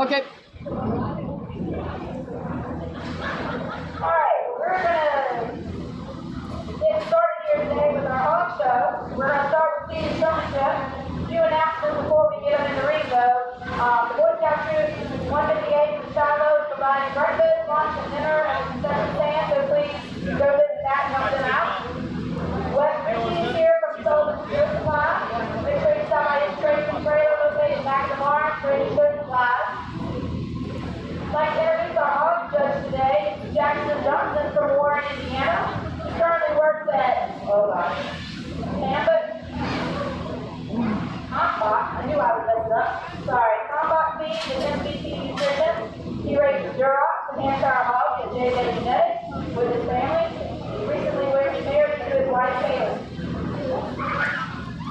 Okay. Alright, we're gonna get started here today with our hog show. We're gonna start with feeding showmanship. A few announcements before we get them in the ring though. The Boy Scout Troop 158 from Shiloh is providing breakfast, lunch, and dinner at the concession stand, so please go visit that and help them out. West Virginia is here from Sullivan Food Supply. Make sure you stop by his trading trailer located back of the barn for any food supplies. I'd like to introduce our hog judge today, Jackson Johnson from Warren, Indiana. He currently works at, Combat. I knew I would mess it up. Sorry, Combat Feed and MVP Nutrition. He raises Durocs and Hampshire hogs at JJ Genetics with his family. He recently married to his wife, Taylor.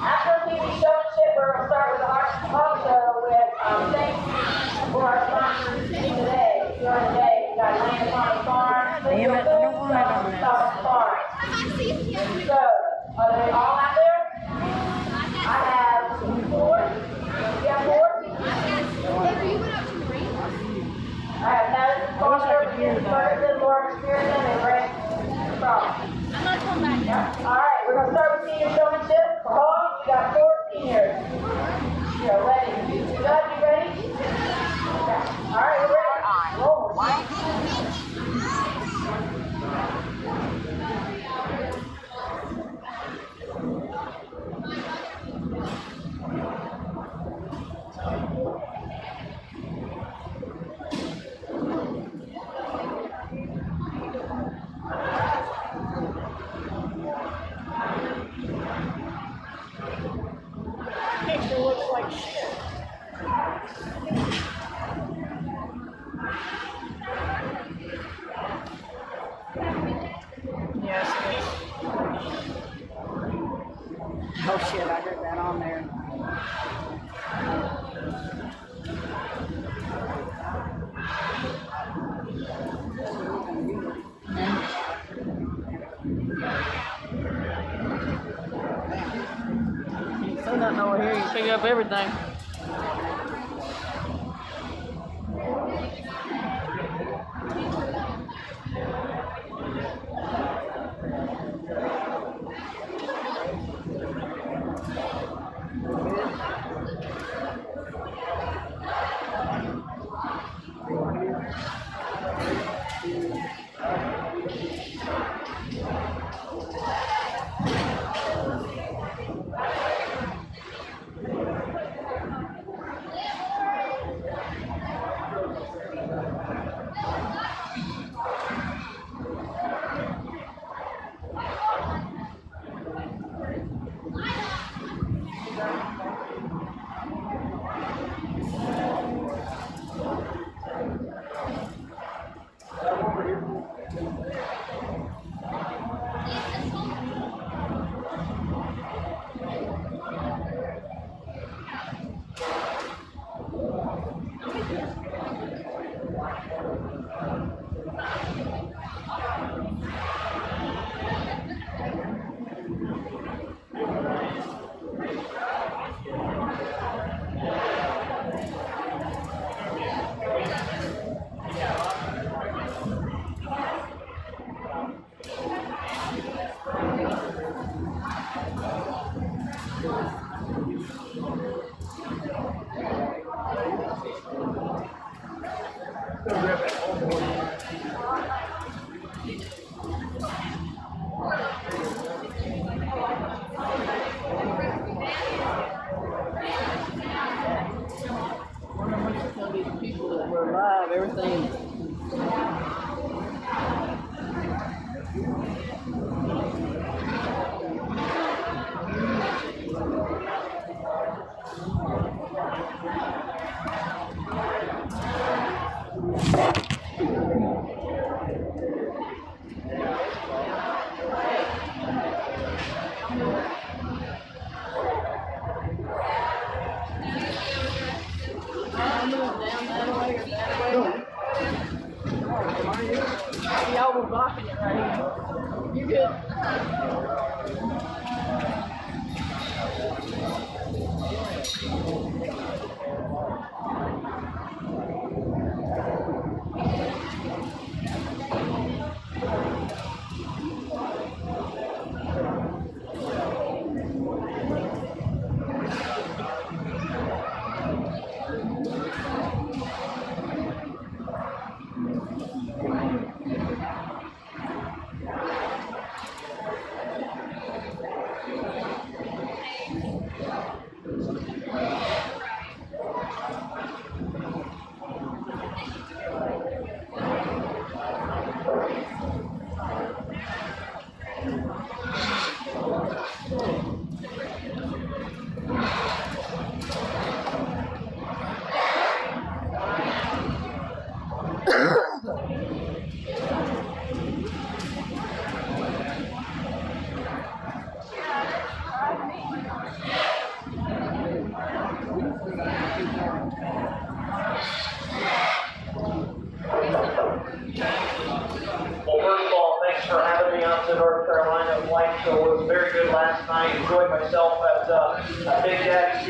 After TV showmanship, we're going to start with the hog show with thanks for our sponsors today. During the day, we got Land Upon the Farm. Damn it, I don't want it on this. So, are they all out there? I have 4. You have 4? I have Madison Foster, Ferguson, Lawrence Pearson, and Brent Frost. I'm not coming back now. Alright, we're going to start with senior showmanship. For hogs, we got 4 seniors. You're ready. You guys, you ready? Okay. Alright, we're ready. Roll. Picture looks like shit. Yes, it is. Oh shit, I heard that on there. So nothing over here, you pick up everything.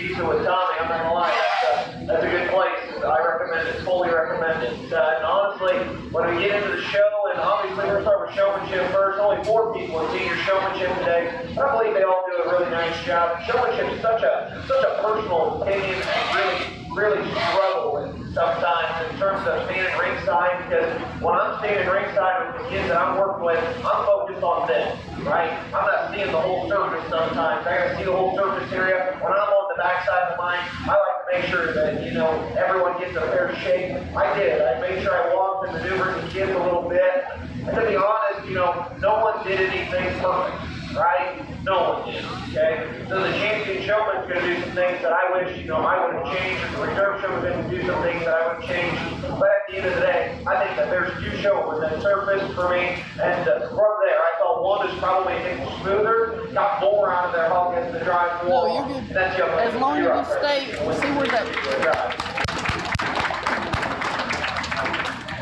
season with Tommy. I'm not gonna lie, that's a good place. I recommend it, fully recommend it. And honestly, when we get into the show, and obviously we're gonna start with showmanship first. Only 4 people in senior showmanship today. I believe they all do a really nice job. Showmanship is such a personal opinion, and really struggle with sometimes in terms of standing ringside, because when I'm standing ringside with the kids that I'm working with, I'm focused on them, right? I'm not seeing the whole surface sometimes. I gotta see the whole surface area. When I'm on the backside of the line, I like to make sure that, you know, everyone gets a fair shake. I did. I made sure I walked and maneuvered the kids a little bit. And to be honest, you know, no one did anything perfect, right? No one did, okay? So the champion showman's going to do some things that I wish, you know, I would have changed, and the reserve showman's going to do some things that I would have changed. But at the end of the day, I think that there's 2 showmen that surfaced for me, and from there, I thought one is probably a bit smoother, got more out of their hog against the drive wall. No, you're good. And that's young As long as you stay, see where that.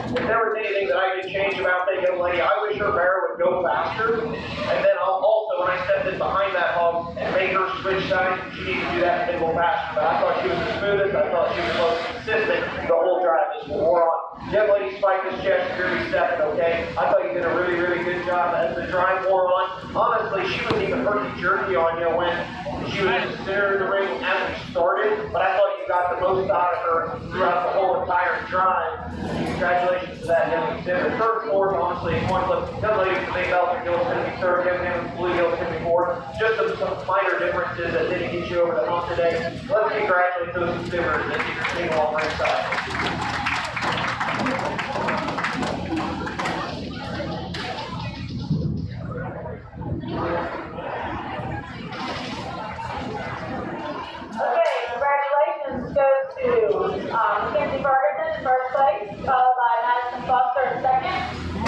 If there was anything that I could change about that young lady, I wish her bear would go faster. And then also, when I stepped in behind that hog and made her switch sides, she needed to do that and go faster. But I thought she was the smoothest. I thought she was the most consistent the whole drive. Just wore on. Young lady spiked this chest, really stepping, okay? I thought you did a really good job as the drive wore on. Honestly, she was even herky-jerky on you when she was in the center of the ring as we started. But I thought you got the most out of her throughout the whole entire drive. Congratulations to that young exhibit. Third, fourth, honestly, coin flip. Young lady with the big belt, Gill's going to be third. Young man with the blue Gill's going to be fourth. Just some minor differences that didn't get you over the hump today. Let's congratulate those exhibitors that did your thing along ringside. Okay, congratulations goes to Mackenzie Ferguson in first place, followed by Madison Foster in second,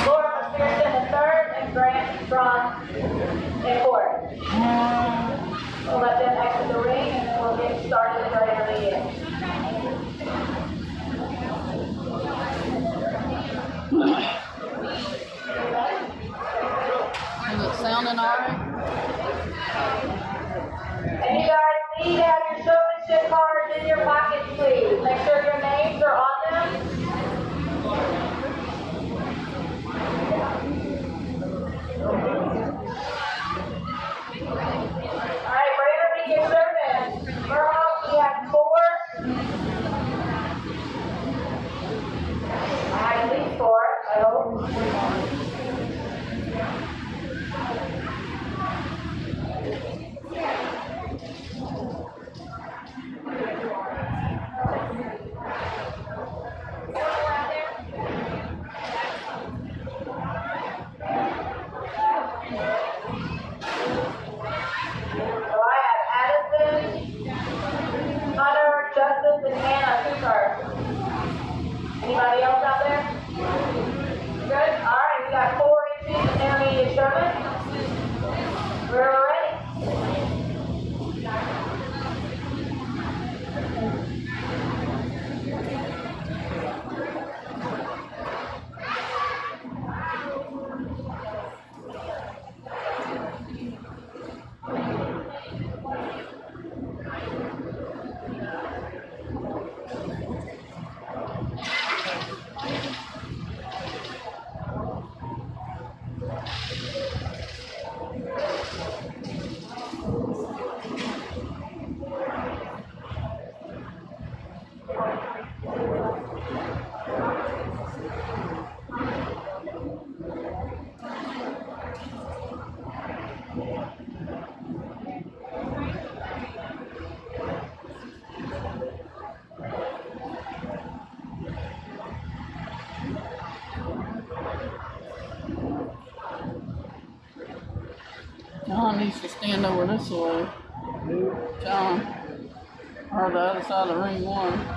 Laura McPherson in third, and Grant Strong in fourth. We'll let them exit the ring and then we'll get started right in the end. Is it sounding alright? And you guys need to have your showmanship cards in your pockets, please. Make sure your names are on them. Alright, for intermediate showman, Murhoff, we have 4. I have at least 4, I hope. Anybody else out there? Good? Alright, we got 4 entries in intermediate showman. We're ready. John needs to stand over this way. John. Or the other side of the ring 1.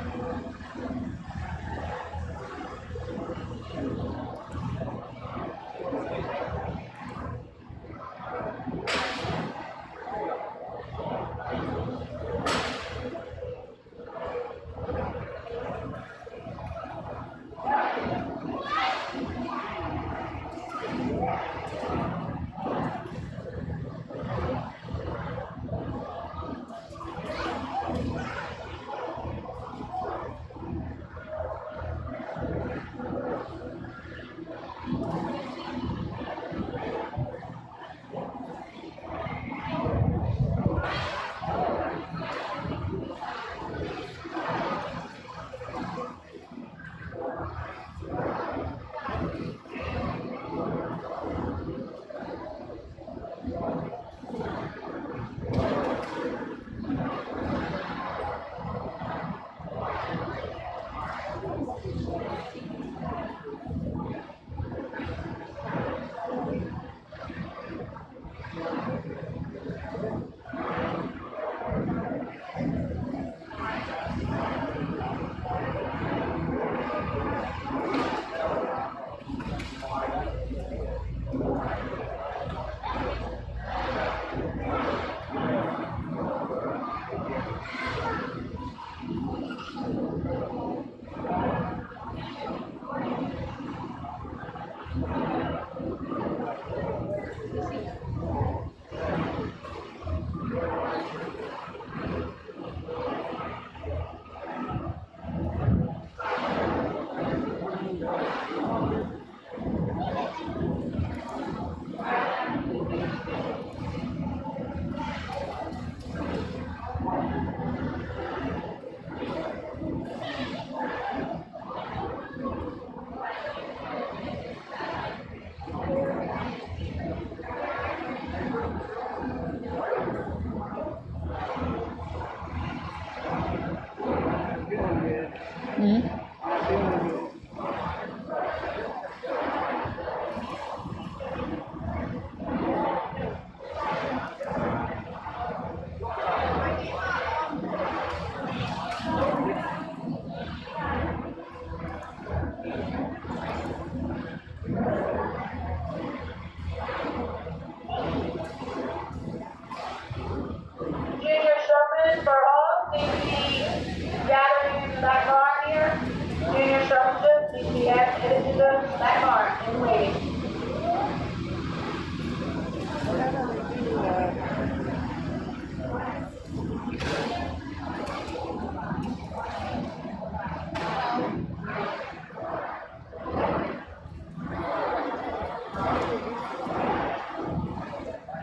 He has headed to the back barn and waiting.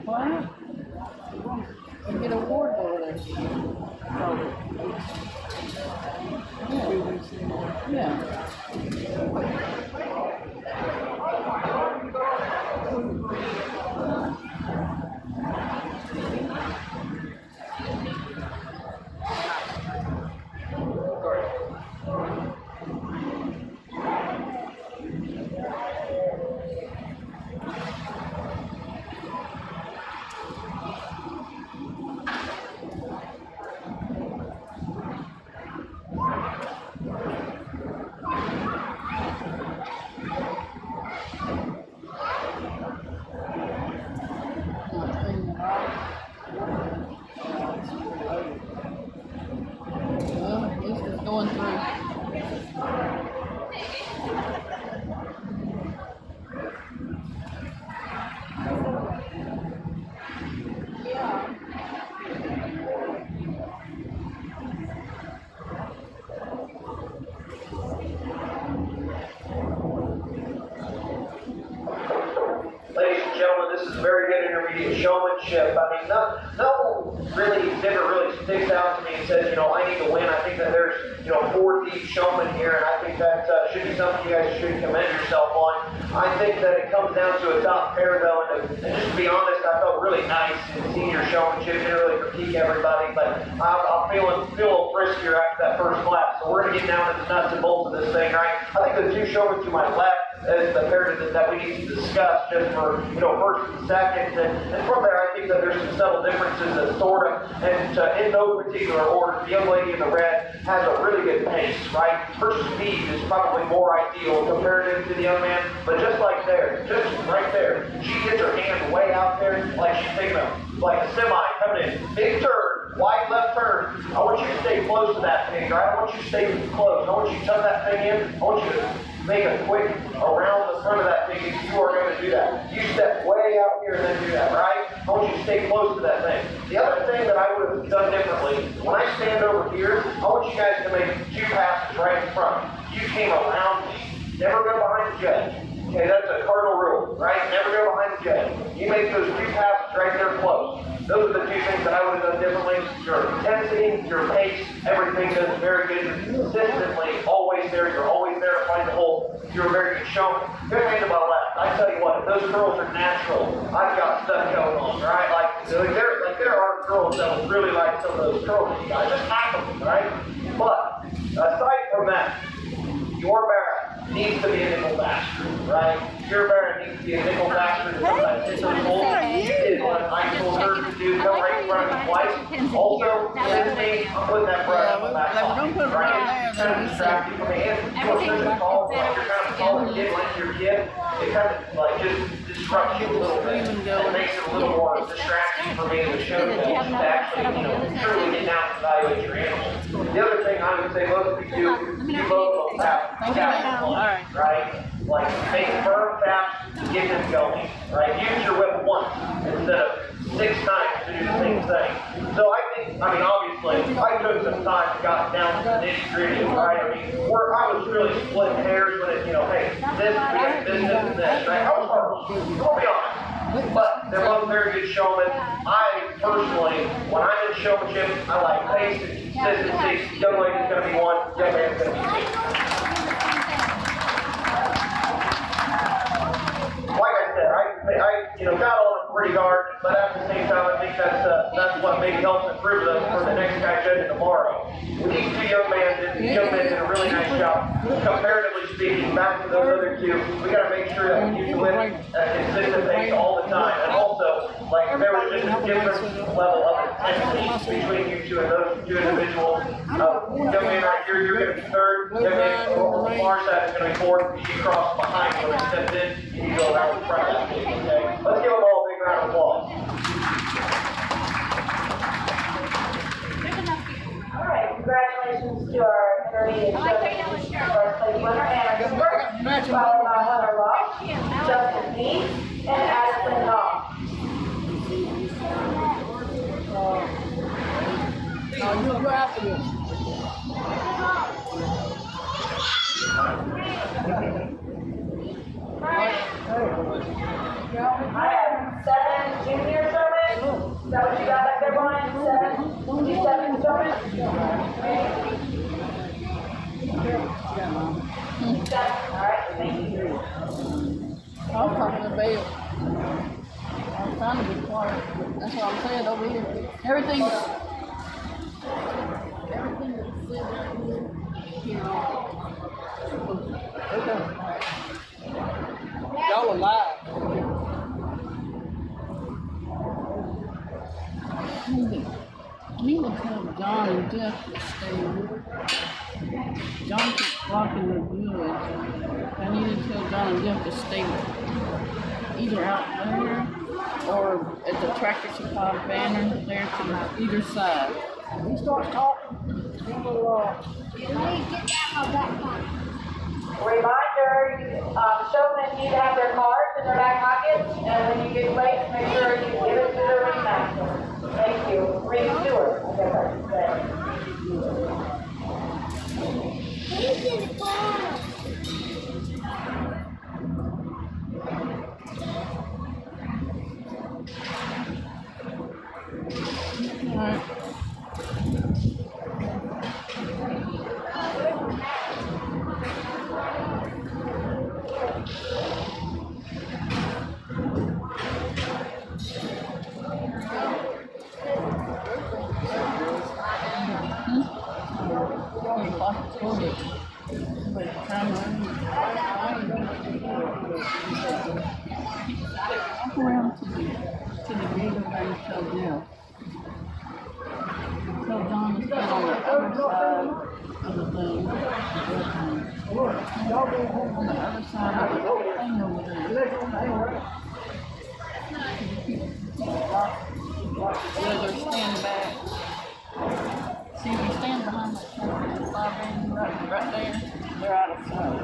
What? You get a award over there. Yeah. Well, at least it's going through. Ladies and gentlemen, this is very good intermediate showmanship. I mean, no really never really sticks out to me and says, I need to win. I think that there's, 4 deep showmen here, and I think that should be something you guys should commend yourself on. I think that it comes down to a top pair, though, and just to be honest, I felt really nice in senior showmanship. Didn't really critique everybody, but I'm feel a little friskier after that first lap. So we're going to get down to the nuts and bolts of this thing, right? I think the 2 showmen to my left is the pair that we need to discuss just for, first and second. And from there, I think that there's some subtle differences that sort of, and in no particular order, the young lady in the red has a really good pace, right? Her speed is probably more ideal comparative to the young man, but just right there, she gets her hand way out there like she's taking like a semi coming in. Big turn, wide left turn. I want you to stay close to that thing, right? I want you to stay close. I want you to tuck that thing in. I want you to make a quick around the front of that thing if you are going to do that. You step way out here and then do that, right? I want you to stay close to that thing. The other thing that I would have done differently, when I stand over here, I want you guys to make 2 passes right in front. You came around me. Never go behind the judge. Okay, that's a cardinal rule, right? Never go behind the judge. You make those 2 passes right there close. Those are the 2 things that I would have done differently. Your intensity, your pace, everything is very good. You're consistently always there. You're always there to find the hole. You're a very good showman. Good hand to my left. I tell you what, if those curls are natural, I've got stuff going on, right? There are girls that would really like some of those curls. You guys just hack them, right? But aside from that, your Barrett needs to be a nickel bastard, right? Your Barrett needs to be a nickel bastard. She did what I told her to do. Come right in front of me twice. Also, this thing, I'm putting that brush on that pocket, right? Kind of distracting from me. And you're kind of calling a kid like your kid. It kind of just disrupts you a little bit. It makes it a little more distracting for me to show you to actually, truly get down and evaluate your animal. The other thing I would say most of you do, you both have right? Like make firm taps, get them going, right? Use your whip once instead of 6 times to do the same thing. So obviously, I took some time and got down to the nitty gritty, right? Where I was really splitting hairs with it, hey, this, and this, right? I was hard, don't be honest. But they're both very good showmen. I personally, when I'm in showmanship, I like pace and consistency. Young lady's going to be 1, young man's going to be 2. Like I said, I got on them pretty hard, but at the same time, I think that's what maybe helps improve them for the next guy judging tomorrow. With these 2 young men did a really nice job. Comparatively speaking, back to those other 2, we got to make sure that we use with a consistent pace all the time. And also, there was just a different level of intensity between you 2 and those 2 individuals. Young man right here, you're going to be 3rd. Young man on the far side is going to be 4th. You cross behind when it steps in, and you go around the front of that thing, okay? Let's give them all a big round of applause. All right, congratulations to our immediate show. First place winner, Anna Cooper, followed by Hunter Ross, Justin Meade, and Addison Hall. No, you'll go after this. I have 7 junior Sherman. Is that what you got back there, Brian? 7 Sherman? All right, thank you. I was talking to Bale. I was trying to be quiet. That's what I'm saying over here. Everything that's said right here. Okay. Y'all are live. I need to tell John and Jeff to stay here. John keeps blocking the good. I need to tell John and Jeff to stay either out there or at the Tractor Supply banner there to either side. He starts talking, he will, Reminder, showmen need to have their cards in their back pockets, and when you get late, make sure you give it to the ringmaster. Thank you. Ring Stewart. Alright. Walk around to the gate over there and tell Jeff. Tell John to stand on the other side of the thing. On the other side of the thing over there. Yeah, they're standing back. See, if you stand behind that Tractor Supply van right there, they're out of sight.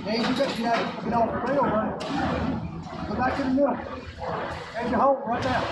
Hey, you got to get off the rail, right? Go back to the middle. There's your hole right there.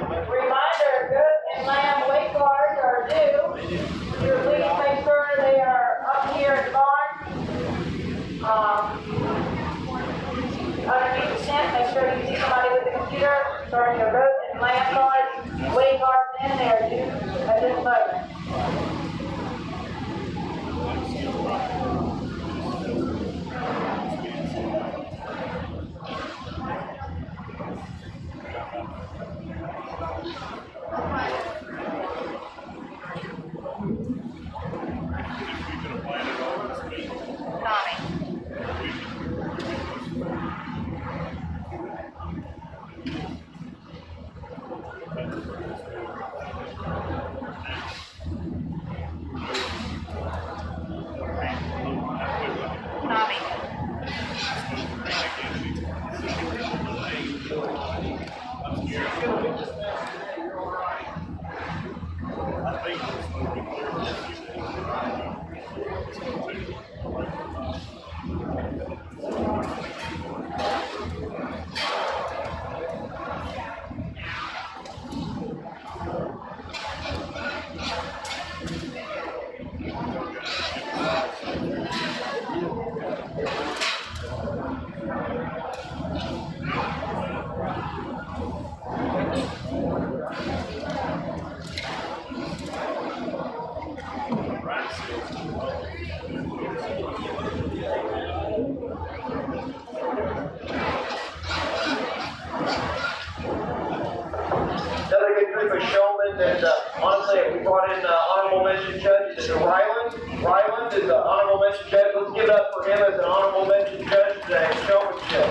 Reminder, goat and lamb weight cards are due. Your please make sure they are up here at the barn. Underneath the tent, make sure you see somebody with the computer, throwing your goat and lamb cards, weight cards in there due at this moment. Another good group of showmen that, honestly, we brought in honorable mention judge. Is Ryland? Ryland is an honorable mention judge. Let's give it up for him as an honorable mention judge today. Showmanship.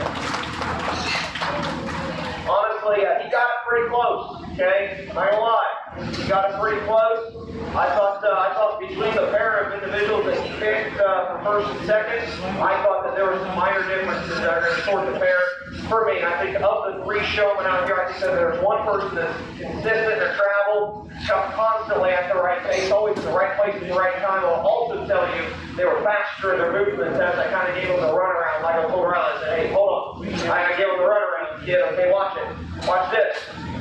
Honestly, he got it pretty close, okay? I'm not gonna lie. He got it pretty close. I thought between the pair of individuals that he picked for first and second, I thought that there were some minor differences that are going to sort the pair. for me. I think of the 3 showmen out here, I think that there's one person that's consistent in their travel, constantly at the right pace, always in the right place at the right time. I'll also tell you they were faster in their movements as I kind of gave them the runaround, like I told Riley. I said, hey, hold on. I gave them the runaround. Kid, okay, watch it. Watch this.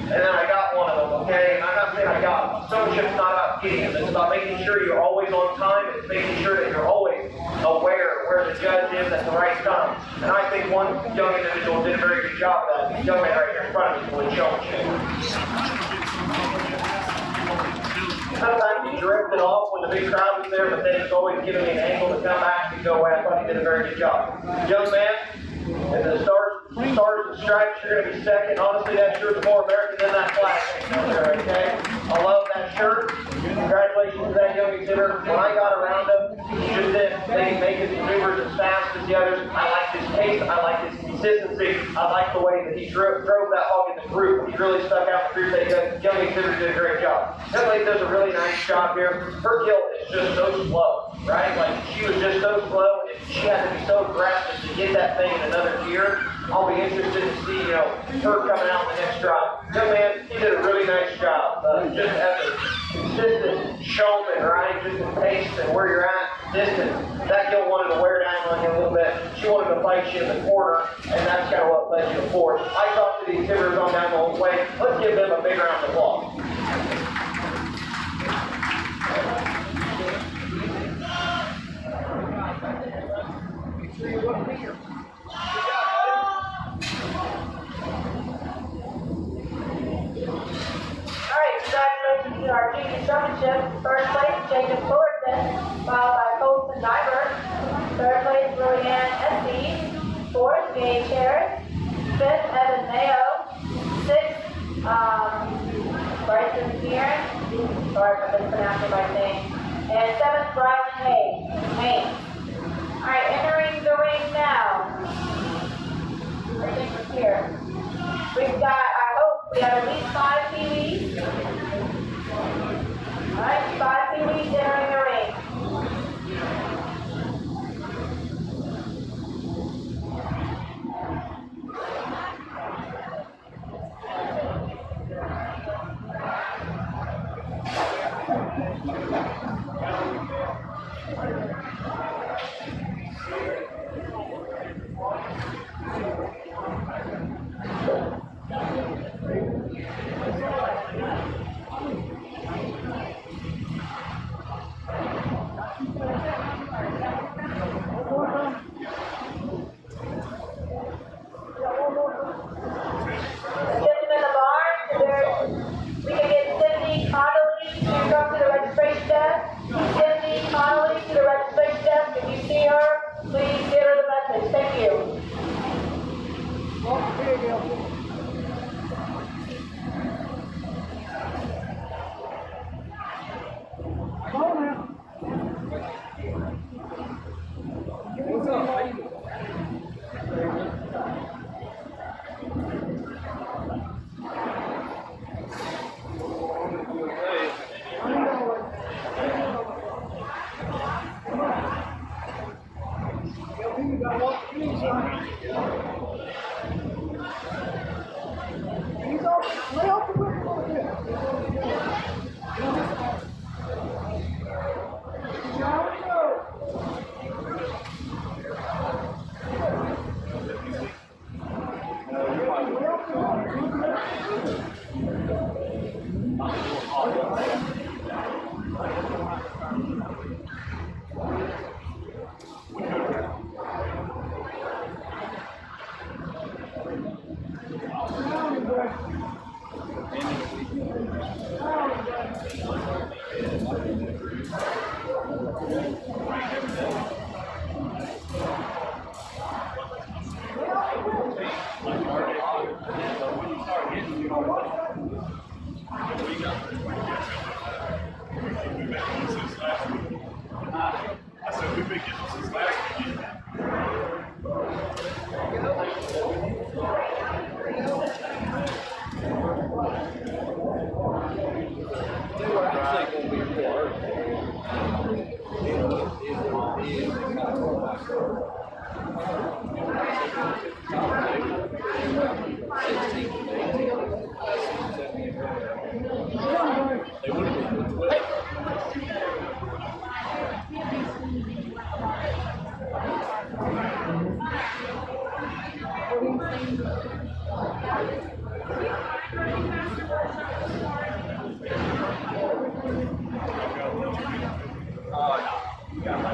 And then I got one of them, okay? And I'm not saying I got them. Showmanship's not about getting them. It's about making sure you're always on time. It's making sure that you're always aware where the judge is at the right time. And I think one young individual did a very good job of that. The young man right here in front of me with showmanship. Sometimes he drifted off when the big crowd was there, but then he's always giving me an angle to come back and go away. I thought he did a very good job. Young man, and the stars and stripes, you're going to be second. Honestly, that shirt's more American than that flag. Okay? I love that shirt. Congratulations to that young exhibitor. When I got around him, just they make his maneuvers as fast as the others. I like his pace. I like his consistency. I like the way that he drove that hog in the group. He really stuck out in the group. That young exhibitor did a great job. That lady does a really nice job here. Her kill is just so slow, right? Like, she was just so slow, and she had to be so aggressive to get that thing in another gear. I'll be interested to see, her coming out in the next drive. Young man, he did a really nice job. Just as a consistent showman, right? Just in pace and where you're at, distance. That girl wanted to wear down on you a little bit. She wanted to fight you in the corner, and that's kind of what led you to fourth. I talked to these exhibitors on down the whole way. Let's give them a big round of applause. Congratulations to our junior showmanship. First place, Jacob Fullerton, followed by Colson Diver. Third place, Lillian Essie. Fourth, Gage Harris. Fifth, Evan Mayo. Sixth, Bryson Kieran. Sorry if I mispronounced my name. And seventh, Brian Haynes. Alright, entering the ring now. Everything from here. We've got, I hope, we have at least 5 Pee-wees. Alright, 5 Pee-wees entering the ring. Jeff.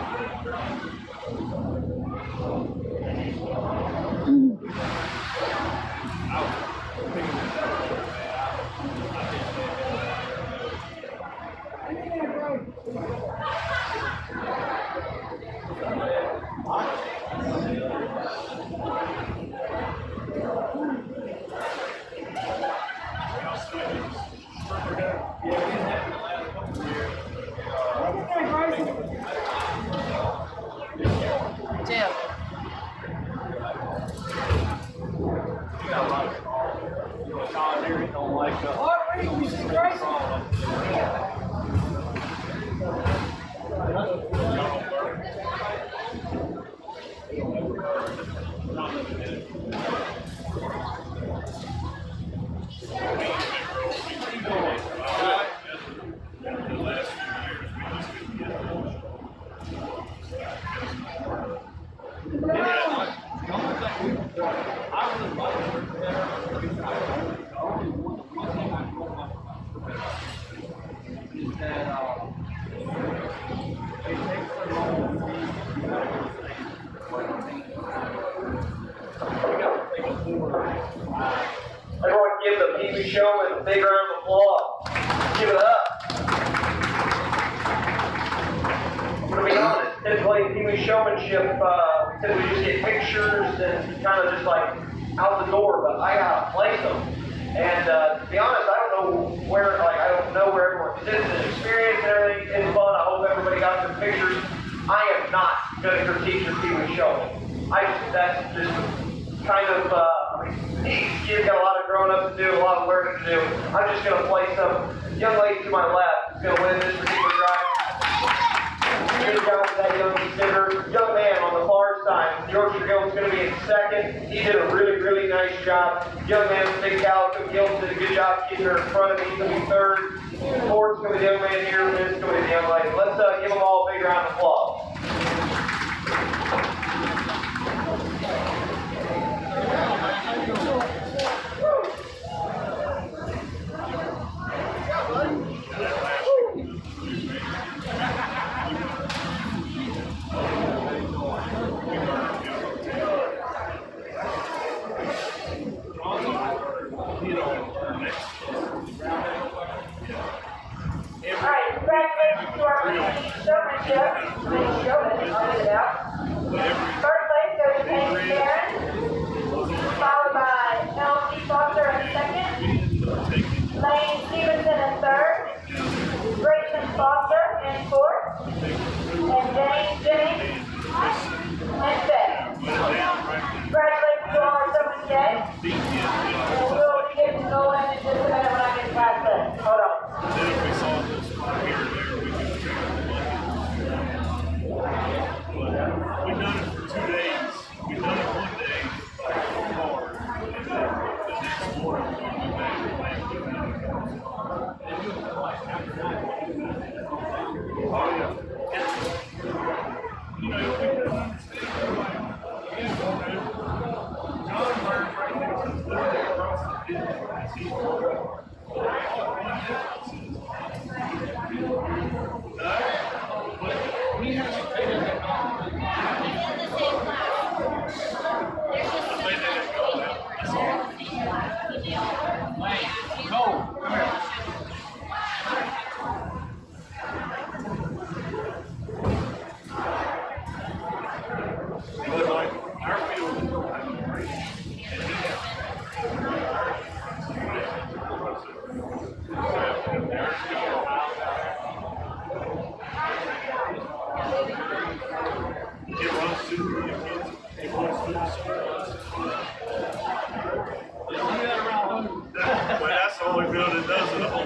Everyone give the Pee Wee Showman a big round of applause. Give it up. I'm going to be honest, typically Pee Wee Showmanship, we typically just get pictures and kind of just like out the door, but I got to place them. And to be honest, I don't know where everyone, because it's an experience and everything, it's fun. I hope everybody got their pictures. I am not going to critique your Pee Wee Showman. That's just kind of, these kids got a lot of growing up to do, a lot of learning to do. I'm just going to play some young lady to my left who's going to win this particular drive. Good job with that young contender. Young man on the far side, Yorkshire Gill's going to be in second. He did a really, really nice job. Young man with big calico Gill did a good job keeping her in front of me. He's going to be third. Fourth's going to be the young man here. Fifth's going to be the young lady. Let's give them all a big round of applause. Alright, congratulations to our showmanship. First place goes to Amy Karen, followed by L.C. Foster in second, Lane Stevenson in third, Grayson Foster in fourth, and James Jennings in fifth. Congratulations to all our showmen today. And we'll be getting going in just a minute when I get past this. Hold on. We've done it for 2 days. We've done it one day hard. And then the next morning we'll be back and play. Oh yeah. You know, we couldn't understand. John Burns right next to us, literally across the field. He hasn't taken that off. Well, that's the only field that does it all.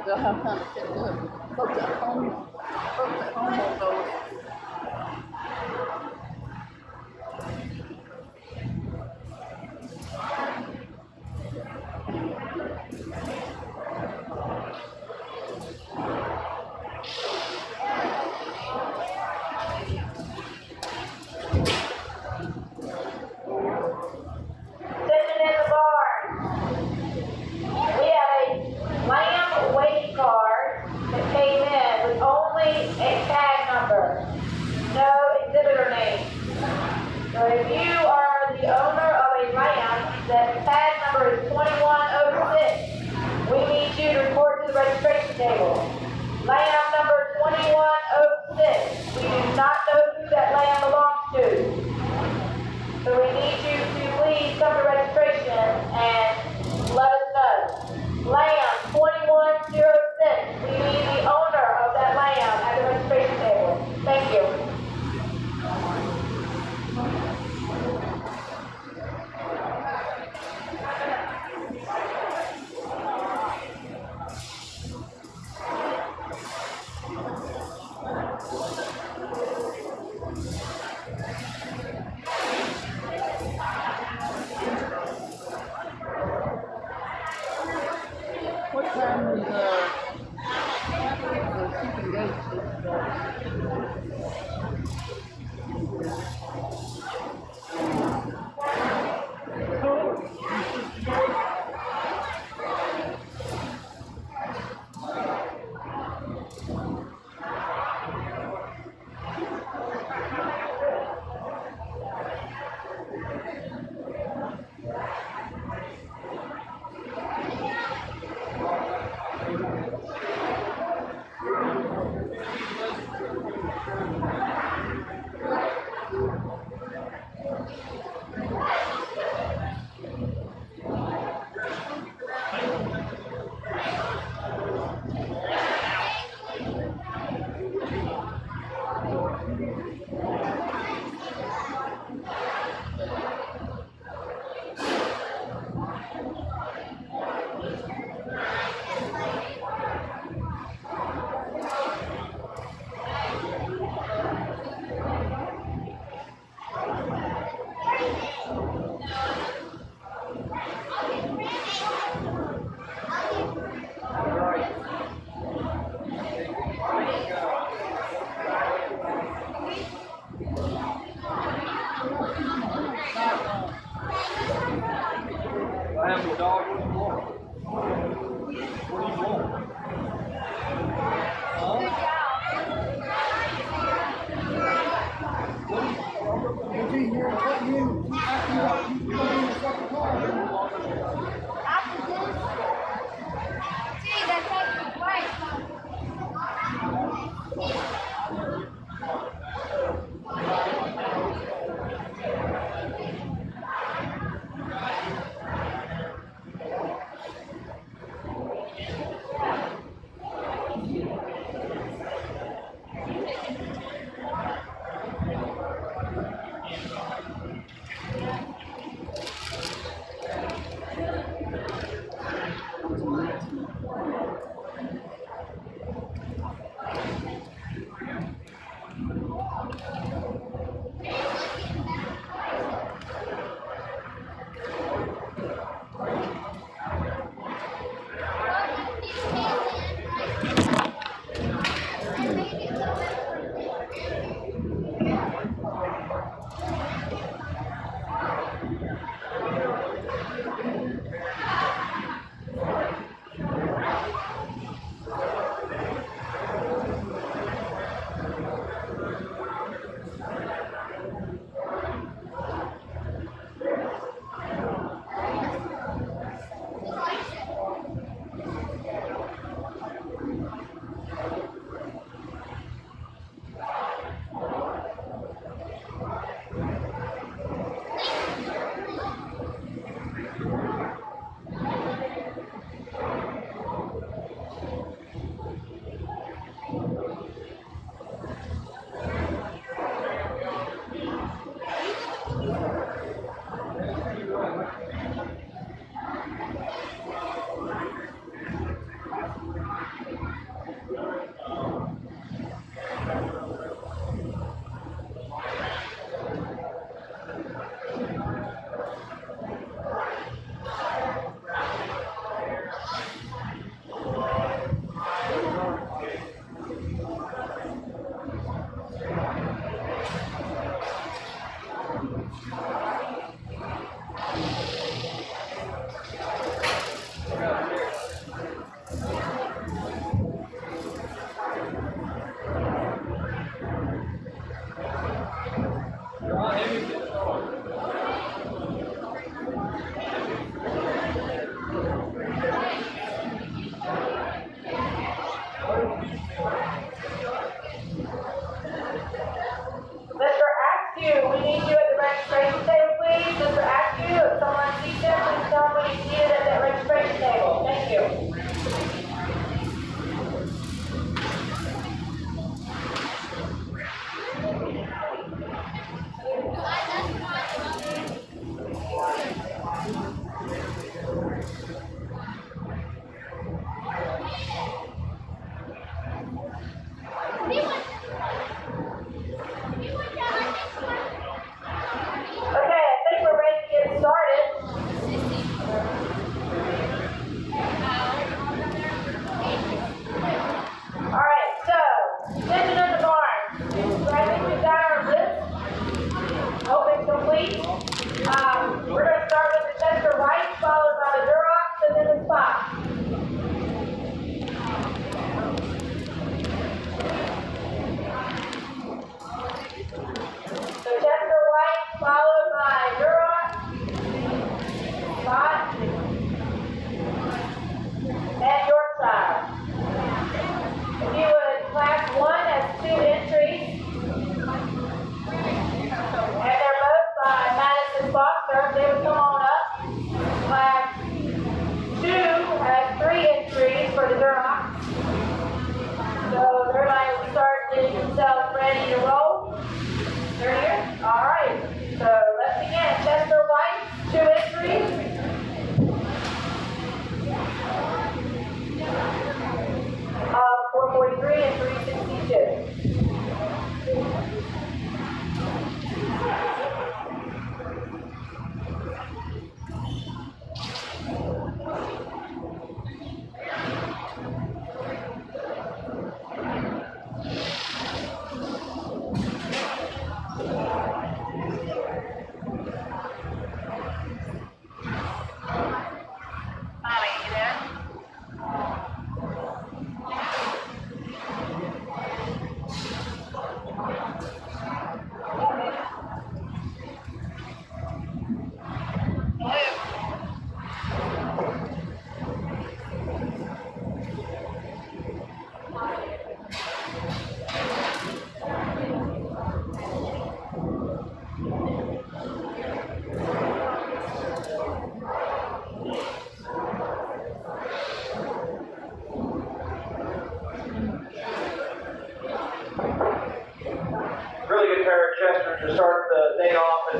They'll have time to pick up. Folks at home will go. Sitting in the barn. We have a lamb weight card that came in with only a tag number, no exhibitor name. So if you are the owner of a lamb that tag number is 2106, we need you to report to the registration table. Lamb number 2106. We do not know who that lamb belongs to. So we need you to please come to registration and let us know. Lamb 2106. We need the owner of that lamb at the registration table. Thank you.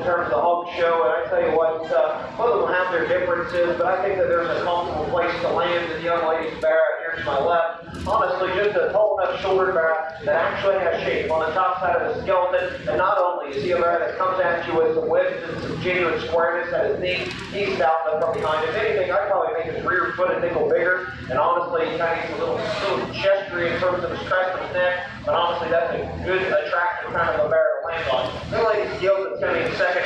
terms of the hog show, and I tell you what, both of them have their differences, but I think that there's a comfortable place to land in the young lady's bear out here to my left. Honestly, just a tall enough shoulder bear that actually has shape on the top side of the skeleton, and not only is he a bear that comes at you with some width and some genuine squareness at his knee, he's stout enough from behind. If anything, I'd probably make his rear foot a nickel bigger, and honestly, he kind of gets a little gestury in terms of his crest of his neck, but honestly, that's a good, attractive kind of a bear to land on. The lady's guild that's coming in second,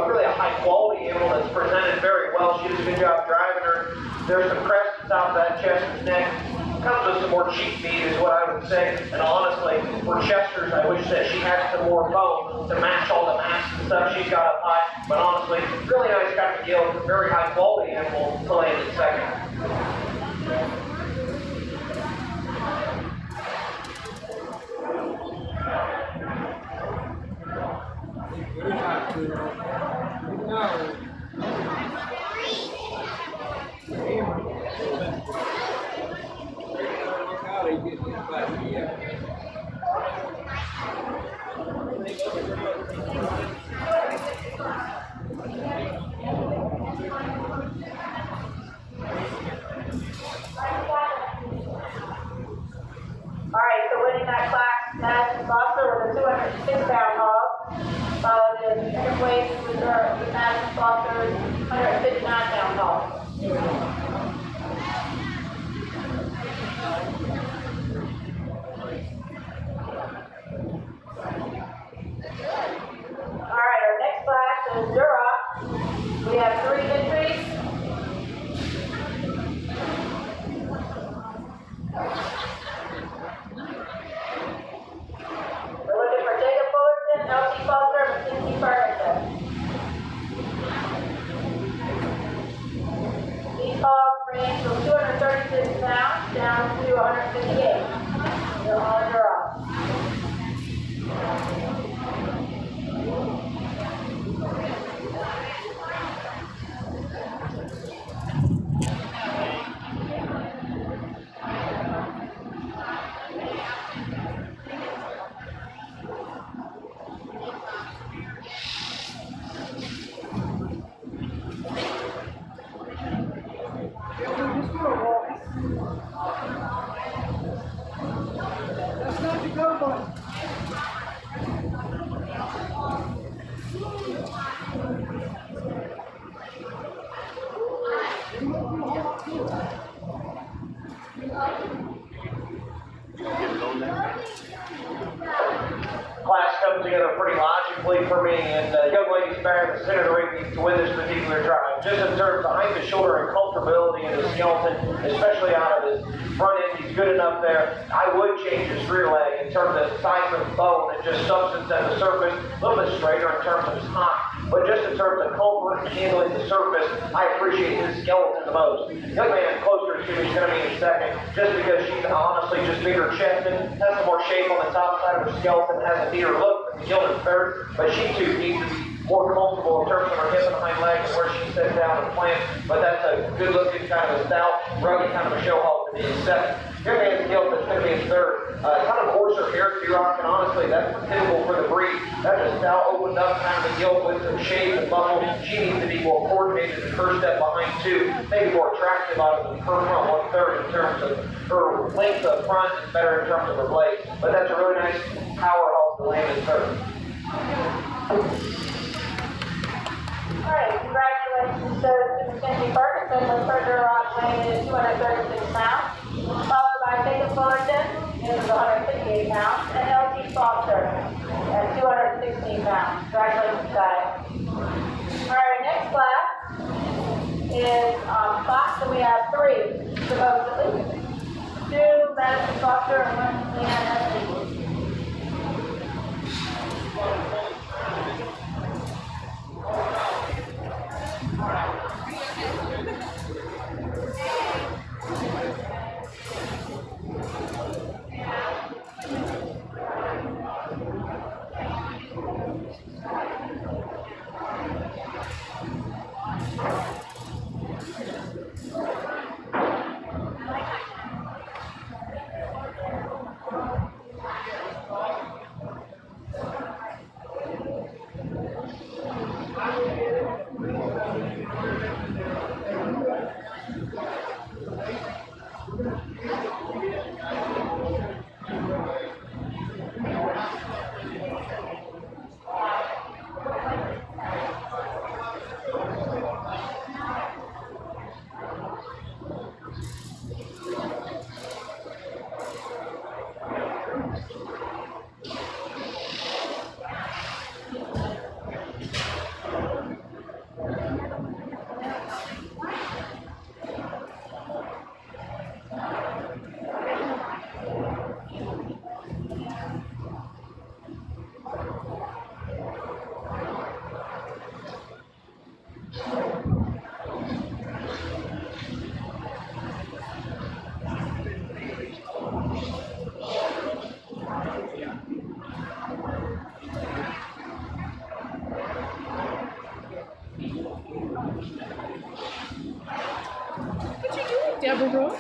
really a high quality animal that's presented very well. She does a good job driving her. There's some crest at the top of that chest and neck. Comes with some more cheek meat is what I would say. And honestly, for Chester's, I wish that she had some more bone to match all the mass and stuff she's got up high. But honestly, really nice kind of guild, very high quality animal to land in second. Alright, so winning that class, Madison Foster with a 206-pound hog, followed in second place with Madison Foster's 159-pound hog. Alright, our next class is Duroc. We have 3 entries. We're looking for Jacob Fullerton, L.T. Foster, and Mackenzie Ferguson. These hogs range from 236 pounds down to 158. They're all Duroc. That's not the go button. Class comes together pretty logically for me, and the young lady's bear in the center of the ring needs to win this particular drive. Just in terms of height of shoulder and comfortability in the skeleton, especially out of his front end, he's good enough there. I would change his rear leg in terms of size of bone and just substance at the surface, a little bit straighter in terms of his top. But just in terms of comfort and handling the surface, I appreciate his skeleton the most. The young man closer to me is going to be in second, just because she's honestly just bigger chested, has some more shape on the top side of her skeleton, has a neater look than the guild in third, but she too needs to be more comfortable in terms of her hip and hind leg and where she sits down and plants. But that's a good looking kind of a stout, rugged kind of a show hog to be in second. Young man's guild that's going to be in third. Kind of coarser hair to be rock, and honestly, that's typical for the breed. That's a stout, opened up kind of a guild with some shape and muscle. She needs to be more coordinated in her step behind two, maybe more attractive out of her front 1/3 in terms of her length up front and better in terms of her blade. But that's a really nice power hog to land in third. Alright, congratulations to Mackenzie Ferguson with her Duroc weighing in 236 pounds, followed by Jacob Fullerton in 158 pounds, and L.T. Foster at 216 pounds. Congratulations, guys. Alright, next class is Fox, and we have 3, supposedly. 2 Madison Foster and 1 Leanne Estes. Baby girl.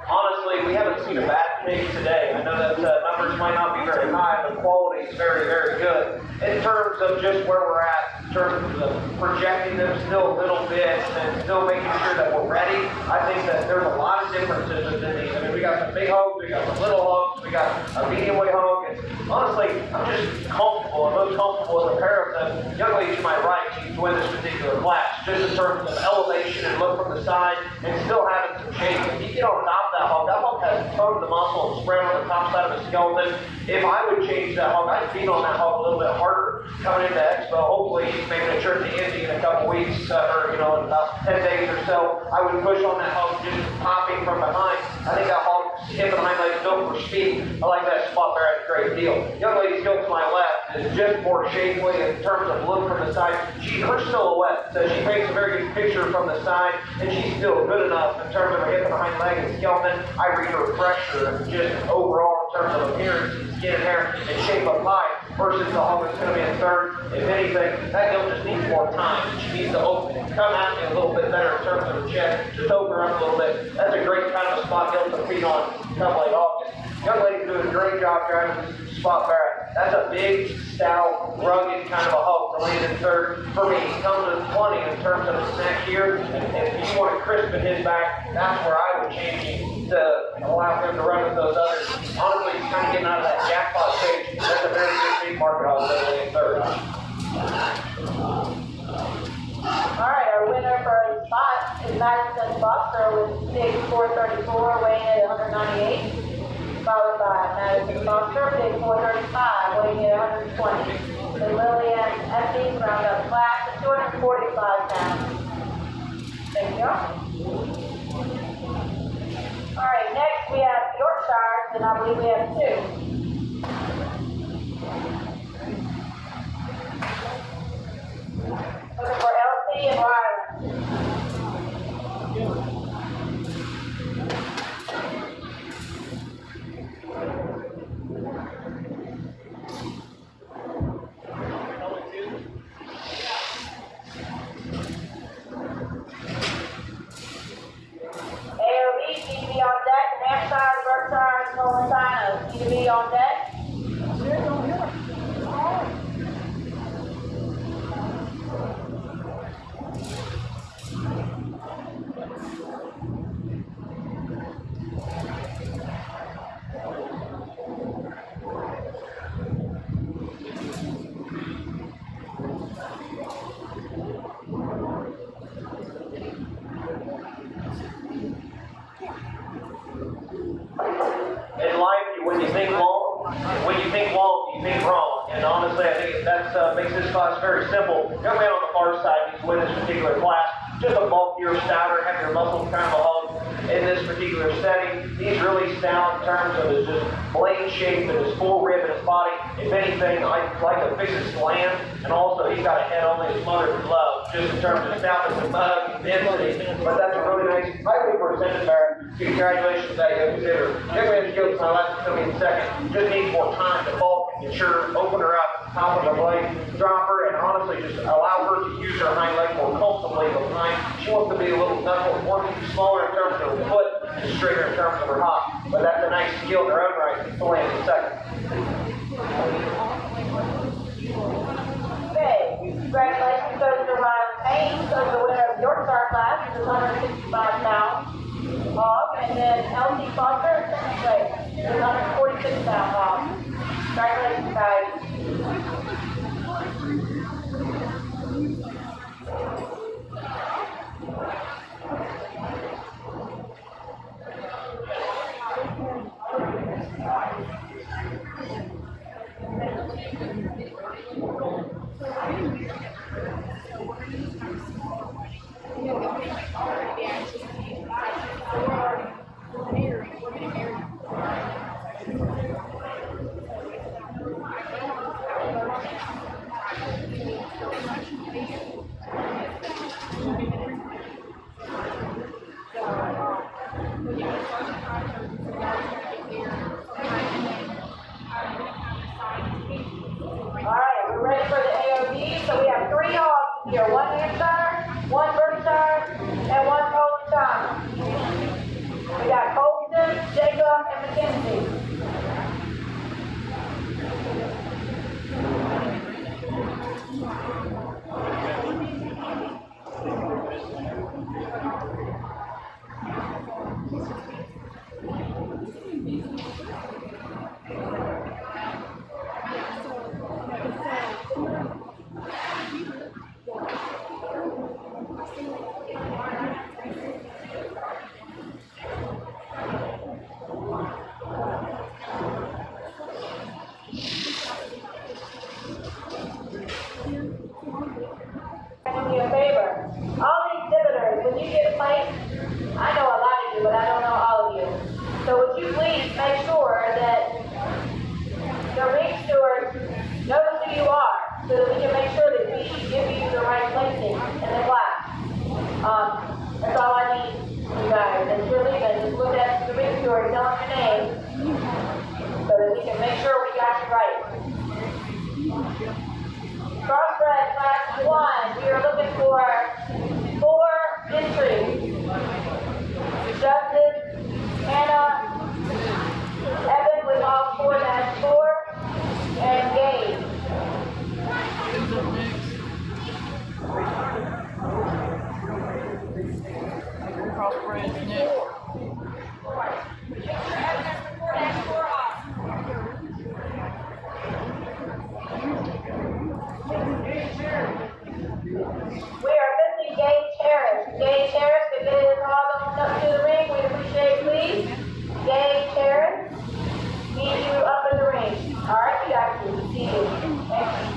Honestly, we haven't seen a bad pig today. I know that numbers might not be very high, but quality is very, very good. In terms of just where we're at, in terms of projecting them still a little bit and still making sure that we're ready, I think that there's a lot of differences within these. I mean, we got some big hogs, we got some little hogs, we got a medium weight hog, and honestly, I'm just comfortable and most comfortable with a pair of them. Young lady to my right, she can win this particular class, just in terms of elevation and look from the side, and still having some shape. If you get on top of that hog has a ton of the muscle and spread on the top side of the skeleton. If I would change that hog, I'd feed on that hog a little bit harder coming into Expo. Hopefully, he's making a trip to Indy in a couple weeks, or in about 10 days or so. I would push on that hog just popping from behind. I think that hog's hip and hind legs built for speed. I like that spot there. It's a great deal. Young lady still to my left is just more shapely in terms of look from the side. Her silhouette says she paints a very good picture from the side, and she's still good enough in terms of her hip and hind leg and skeleton. I read her pressure and just overall in terms of appearance, skin and hair, and shape of hide versus the hog that's going to be in third. If anything, that hill just needs more time. She needs to come at me a little bit better in terms of her chest, just open her up a little bit. That's a great kind of spot hill to feed on come late August. Young lady's doing a great job driving this spot barrett. That's a big, stout, rugged kind of a hog to land in third. For me, he comes with plenty in terms of the snack here. And if you want to crispen his back, that's where I would change him to allow him to run with those others. Honestly, he's kind of getting out of that jackpot stage. That's a very good big market hog to land in third. Alright, our winner for the spot is Madison Foster with pig 434, weighing at 198. Followed by Madison Foster, pig 435, weighing at 120. And Lillian Effie round up class at 245 pounds. Thank you. Alright, next we have Yorkshires, and I believe we have two. Looking for Elsie and Rylan. AOB, CDB on deck, Hampshire, Berkshire, and Tolentino. CDB on deck. In life, when you think long, you think wrong. And honestly, I think that makes this class very simple. Young man on the far side needs to win this particular class. Just a bulkier, stouter, heavier muscle kind of a hog in this particular setting. He's really stout in terms of his just blade shape and his full rib in his body. If anything, I'd like to fix his gland. And also, he's got a head only his mother could love, just in terms of stoutness and bug and density. But that's a really nice, highly presented barrett. Congratulations, that young consider. Young man's skills to my left is coming in second. Just needs more time to bulk and ensure, open her up, top of the blade, drop her, and honestly just allow her to use her hind leg more comfortably behind. She wants to be a little knuckle, one smaller in terms of her foot and straighter in terms of her hop. But that's a nice skill in her own right to land in second. Okay, congratulations goes to Ryan Payne, who's the winner of Yorkshire class, who's 165 pounds hog, and then Elsie Foster, second place, who's 146 pound hog. Congratulations, guys. Livestock, and Mackenzie. Do me a favor. All the exhibitors, when you get placed, I know a lot of you, but I don't know all of you. So would you please make sure that the ring steward knows who you are, so that we can make sure that we give you the right placing in the class. That's all I need, you guys. As you're leaving, just look at the ring steward, tell him your name, so that we can make sure we got you right. Crossbred class 1, we are looking for 4 entries. Justice, Hannah, Evan with all 4-4, and Gabe. Who's up next? Crossbred's next. We are missing Gage Harris. Gage Harris, if it is all up to the ring, we appreciate it, please. Gage Harris, need you up in the ring. All right, we got you. See you. Thank you.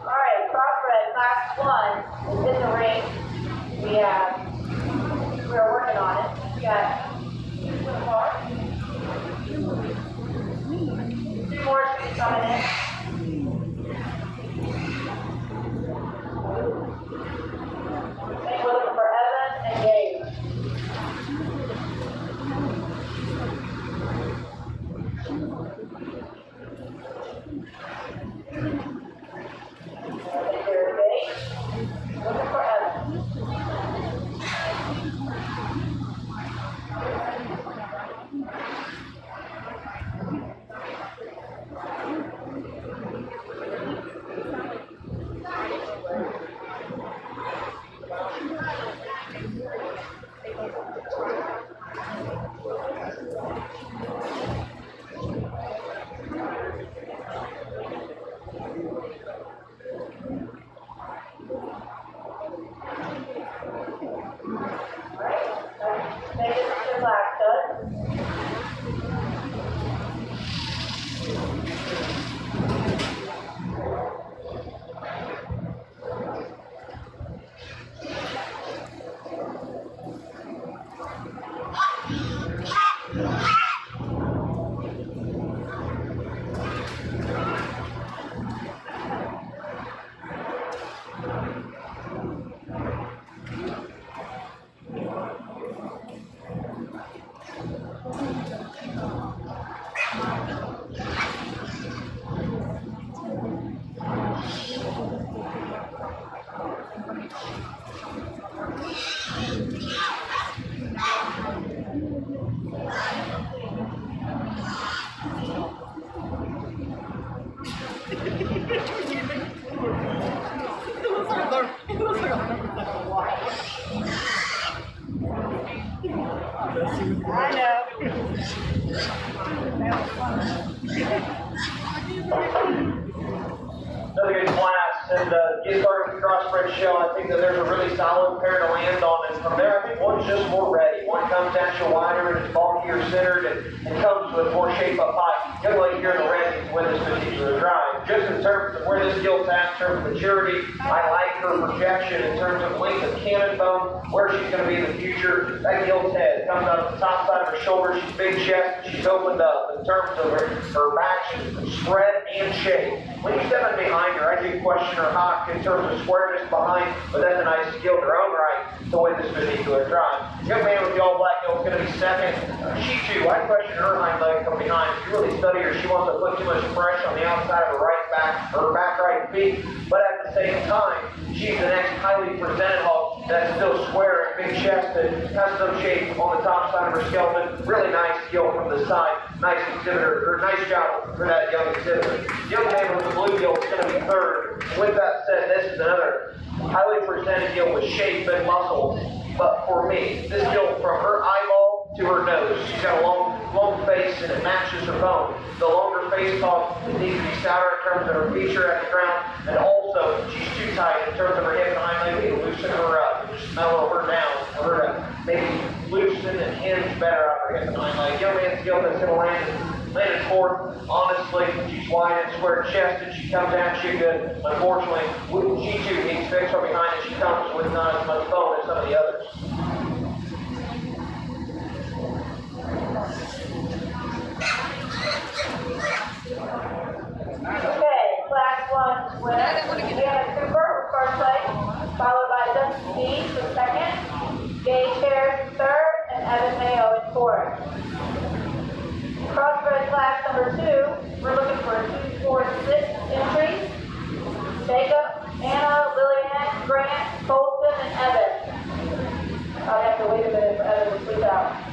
All right, Crossbred class 1 is in the ring. We have and get started with the crossbred show. I think that there's a really solid pair to land on, and from there I think one's just more ready. One comes at you wider and is bulkier centered and comes with more shape up high. Young lady here in the red can win this particular drive. Just in terms of where this gill's at, in terms of maturity, I like her projection in terms of length of cannon bone, where she's going to be in the future. That gill's head comes out of the top side of her shoulder. She's big chest. She's opened up in terms of her back. She's spread and shape. When you step in behind her, I do question her hock in terms of squareness behind, but that's a nice skill in her own right to win this particular drive. Young man with the all black gill is going to be second. She too, I question her hind leg from behind. If you really study her, she wants to put too much pressure on the outside of her right back, or her back right feet, but at the same time, she's the next highly presented hog that's still square and big chested, has some shape on the top side of her skeleton. Really nice skill from the side. Nice exhibitor, or nice job for that young exhibitor. Young man with the blue gill is going to be third. With that said, this is another highly presented gill with shape and muscle. But for me, this gill from her eyeball to her nose, she's got a long face and it matches her bone. The longer face hog needs to be stouter in terms of her feature at the ground, and also she's too tight in terms of her hip and hind leg. We need to loosen her up and just mellow her down for her to maybe loosen and hinge better on her hip and hind leg. Young man's gill that's going to land fourth. Honestly, she's wide and square chested. She comes at you good. Unfortunately, she too needs fixed from behind, and she comes with not as much bone as some of the others. Okay, class one winner. Deanna Cooper with first place, followed by Dustin Dees with second, Gage Harris in third, and Evan Mayo in fourth. Crossbred class number 2, we're looking for 2, 4, 6 entries. Jacob, Anna, Lillian, Grant, Colton, and Evan. I'll have to wait a minute for Evan to sleep out.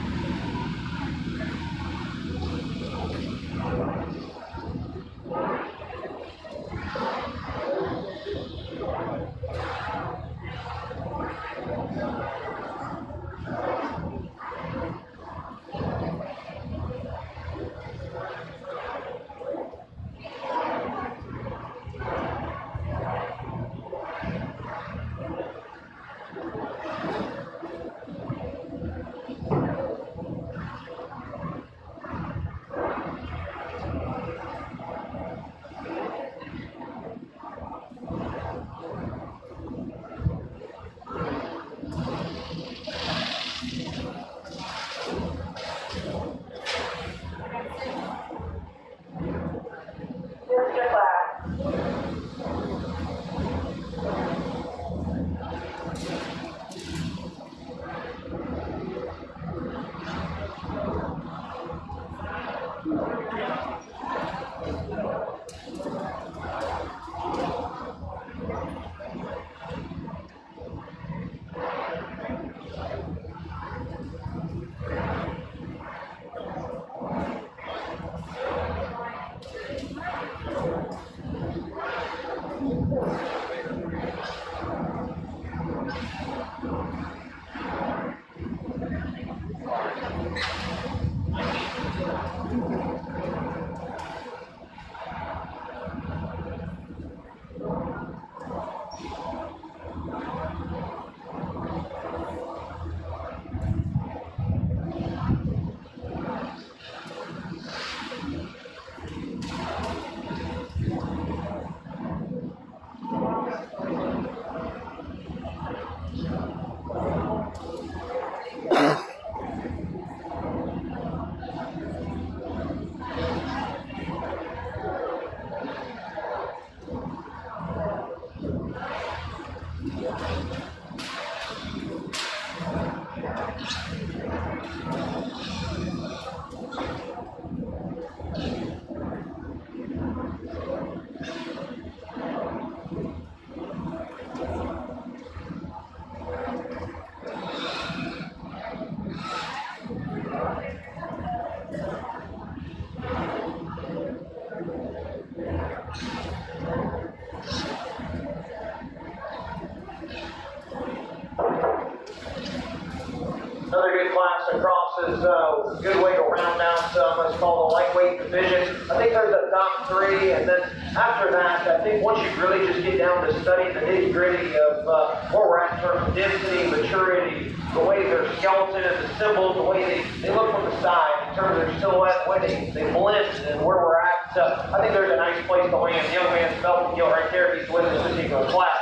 Another good class across is a good way to round out, let's call the lightweight division. I think there's a top 3 and then After that, I think once you really just get down to study the nitty-gritty of where we're at in terms of density, maturity, the way their skeleton is assembled, the way they look from the side, in terms of their silhouette, the way they blend, and where we're at, I think there's a nice place to land. The young man's velvet gilt right there, he's with this particular class.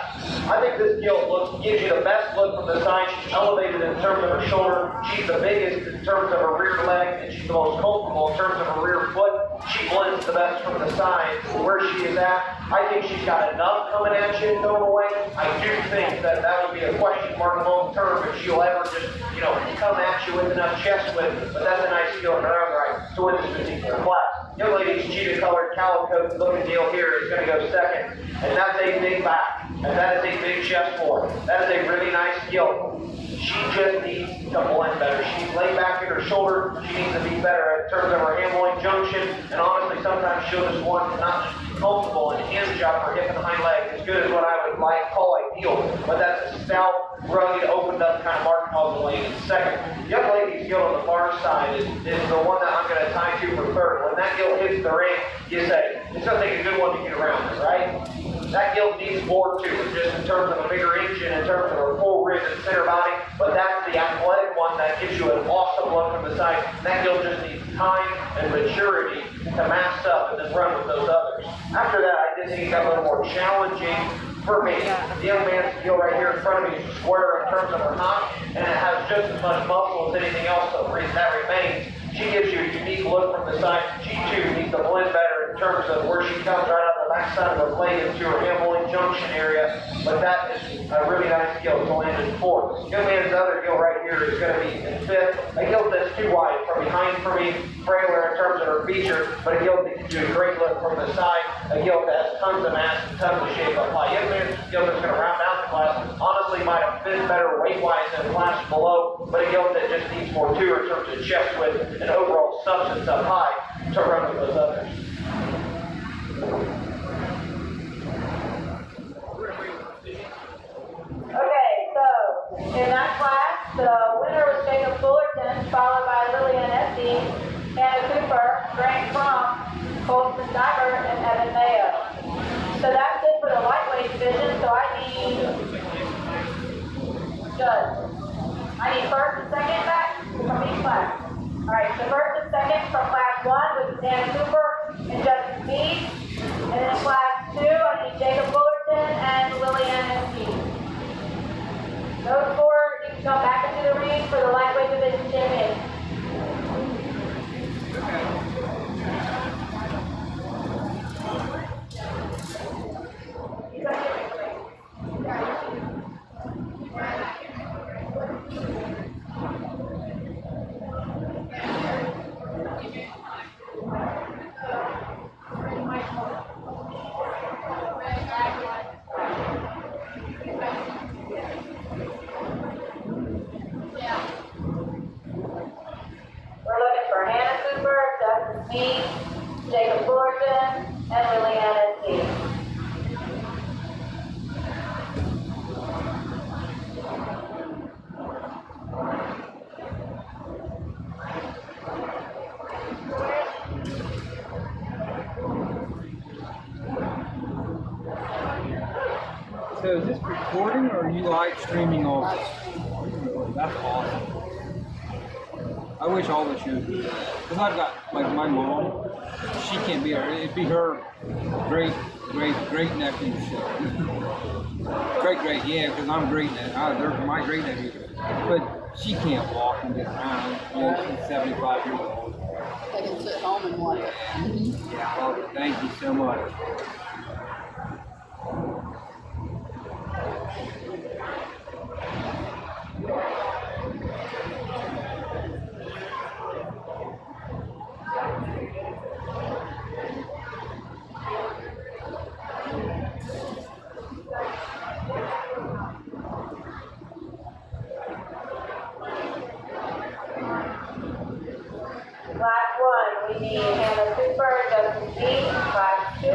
I think this gilt gives you the best look from the side. She's elevated in terms of her shoulder. She's the biggest in terms of her rear leg, and she's the most comfortable in terms of her rear foot. She blends the best from the side. Where she is at, I think she's got enough coming at you and going away. I do think that would be a question mark long term if she'll ever just, come at you with enough chest width. But that's a nice skill in her own right to win this particular class. Young lady's cheetah colored calico looking deal here is going to go second, and that's a big back, and that is a big chest for her. That is a really nice skill. She just needs to blend better. She's laid back in her shoulder. She needs to be better in terms of her hand-loin junction, and honestly, sometimes she'll just want to not just be comfortable and hinge up her hip and hind leg as good as what I would call ideal, but that's a stout, rugged, opened up kind of mark hog lane in second. The young lady's gilt on the far side is the one that I'm going to tie to for third. When that gilt hits the ring, you say, it's going to take a good one to get around it, right? That gilt needs more too, just in terms of a bigger engine, in terms of a full rib and center body, but that's the athletic one that gives you an awesome look from the side. That gilt just needs time and maturity to mass up and then run with those others. After that, I did think that a little more challenging for me. The young man's gilt right here in front of me is square in terms of her knock, and it has just as much muscle as anything else that remains. She gives you a unique look from the side. She too needs to blend better in terms of where she comes right out the backside of her leg into her hand-loin junction area. But that is a really nice gilt to land in fourth. Young man's other gilt right here is going to be in fifth. A gilt that's too wide from behind for me, frailer in terms of her feature, but a gilt that gives you a great look from the side. A gilt that has tons of mass and tons of shape up high. Young man's gilt that's going to round out the class. Honestly, might have fit better weight-wise than the class below, but a gilt that just needs more too in terms of chest width and overall substance up high to run with those others. Okay, so in that class, the winner was Jacob Fullerton, followed by Lillian Esty, Hannah Cooper, Grant Crump, Colton Diver, and Evan Mayo. So that's it for the lightweight division. So I need first and second back from each class. All right, so first and second from class 1 was Hannah Cooper and Justin Speed. And then class 2, I need Jacob Fullerton and Lillian Esty. Those four, you can come back into the ring for the lightweight division champion. Me, Jacob Fullerton, and Lillian Esty. So is this recording or are you live streaming all this? That's awesome. I wish all this shows be. Because I've got, like, my mom, she can't be here. It'd be her great nephew. great, yeah, because I'm great nephew. They're my great nephew. But she can't walk and get around. She's 75 years old. They can sit home and watch it. Yeah, well, thank you so much. Class 1, we need Hannah Cooper, Justin Speed. Class 2,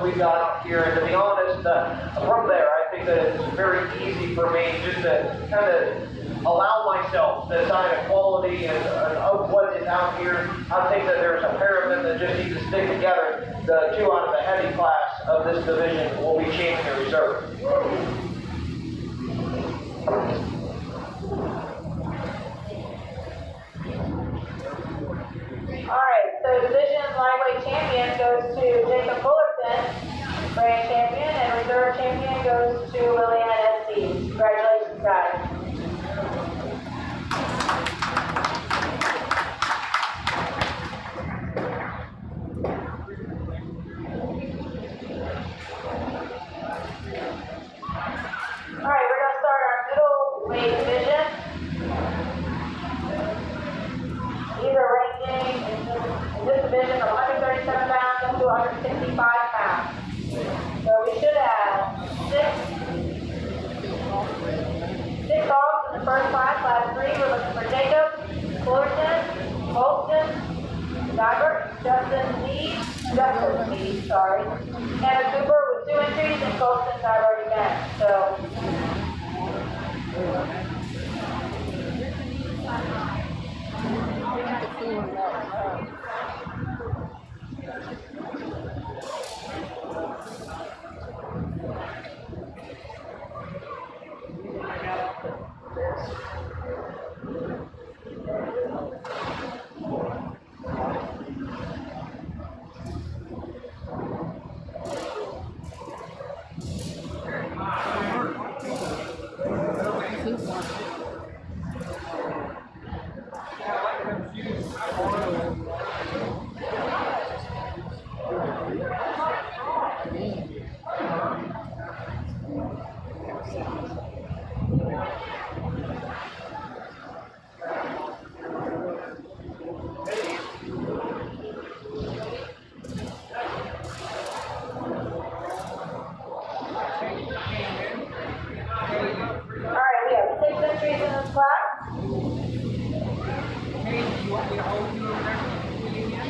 we got up here. And to be honest, from there, I think that it's very easy for me just to kind of allow myself to assign a quality of what is out here. I think that there's a pair of them that just need to stick together. The two out of the heavy class of this division will be champion and reserve. Alright, so division lightweight champion goes to Jacob Fullerton, grand champion, and reserve champion goes to Lillian S.C. Congratulations, guys. Alright, we're going to start our middleweight division. These are ranging in this division from 137 pounds up to 165 pounds. So we should have six hogs in the first class. Class 3, we're looking for Jacob, Fullerton, Bolton, Justin Lee, Hannah Cooper with 2 entries, and Colston's I've already met. So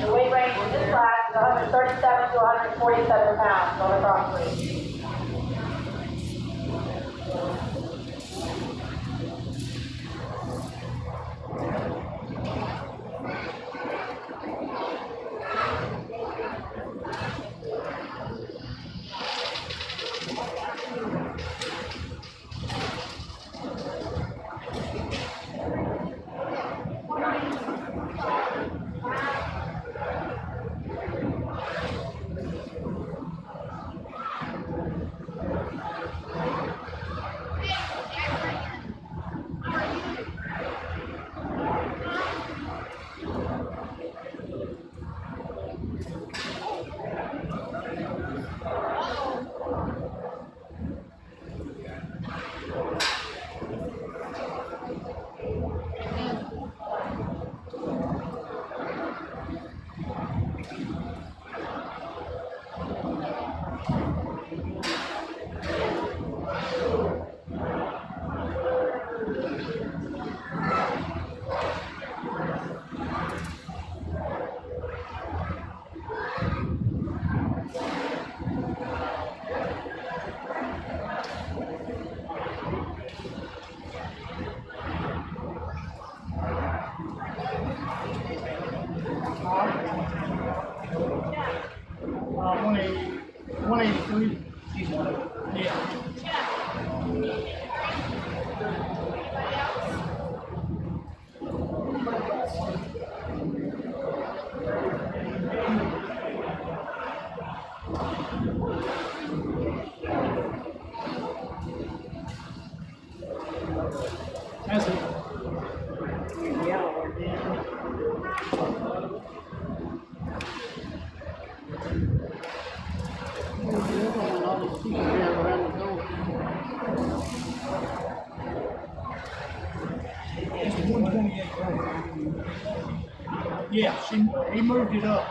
the weight range in this class is 137 to 147 pounds on the cross weight. That's it. It's 128 grams. Yeah, he moved it up.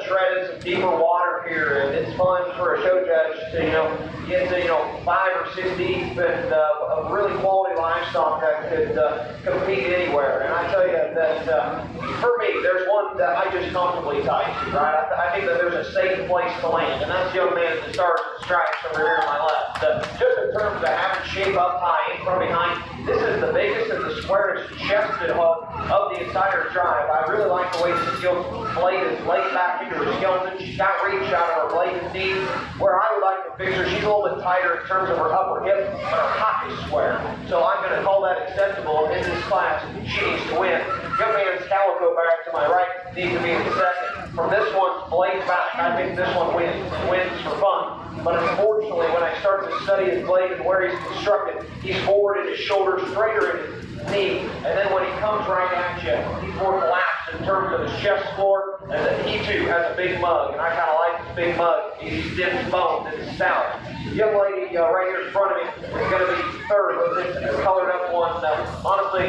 treaded some deeper water here, and it's fun for a show judge to, get to, 5 or 6 deep and a really quality livestock that could compete anywhere. And I tell you that for me, there's one that I just comfortably tie to, right? I think that there's a safe place to land, and that's the young man at the Stars and Stripes over here on my left. Just in terms of having shape up high and from behind, this is the biggest and the squarest chested hog of the entire drive. I really like the way the blade is laid back into her skeleton. She's got reach out of her blade and knee. Where I would like to fix her, she's a little bit tighter in terms of her upper hip, but her hock is square. So I'm going to call that acceptable in this class. She needs to win. Young man's calico back to my right needs to be in second. From this one's blade back, I think this one wins. Wins for fun. But unfortunately, when I start to study his blade and where he's constructed, he's forward in his shoulder, straighter in his knee, and then when he comes right at you, he's more collapsed in terms of his chest floor, and that he too has a big mug, and I kind of like this big mug. He's dense boned and stout. The young lady right here in front of me is going to be third with this colored up one. Honestly,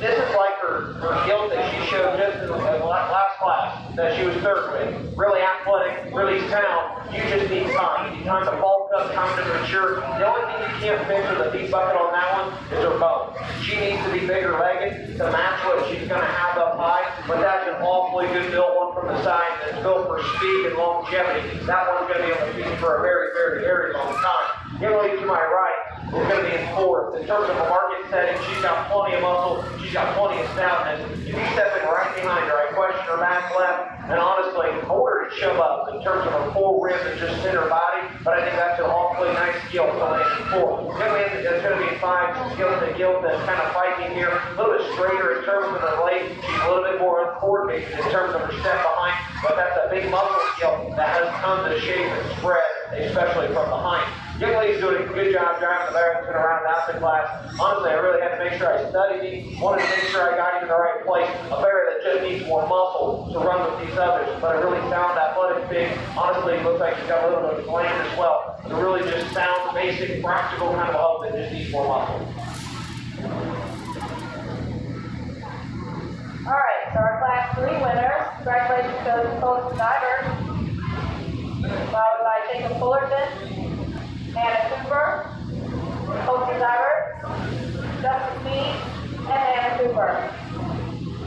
this is like her gilt that she showed just in the last class that she was third with. Really athletic, really sound. You just need time. You need time to bulk up, time to mature. The only thing you can't fix with a deep bucket on that one is her bone. She needs to be bigger legged to match what she's going to have up high, but that's an awfully good built one from the side that's built for speed and longevity. That one's going to be able to feed for a very, very, very long time. The young lady to my right is going to be in fourth. In terms of a market setting, she's got plenty of muscle, she's got plenty of stoutness. If you step in right behind her, I question her back left, and honestly, I want her to shove up in terms of her full rib and just center body, but I think that's an awfully nice skill to land in fourth. Young lady that's going to be in five, gilt that's kind of fighting here, a little bit straighter in terms of her leg. She's a little bit more uncoordinated in terms of her step behind, but that's a big muscle skill that has tons of shape and spread, especially from behind. Young lady's doing a good job driving the barrel and around out the class. Honestly, I really had to make sure I studied these. Wanted to make sure I got you in the right place. A bear that just needs more muscle to run with these others, but a really sound, athletic pig. Honestly, looks like she's got a little bit of gland as well. It's a really just sound, basic, practical kind of hog that just needs more muscle. All right, so our class 3 winners. Congratulations to the Colts divers. Followed by Jacob Fullerton, Hannah Cooper, Colts divers, Justin Meade, and Hannah Cooper.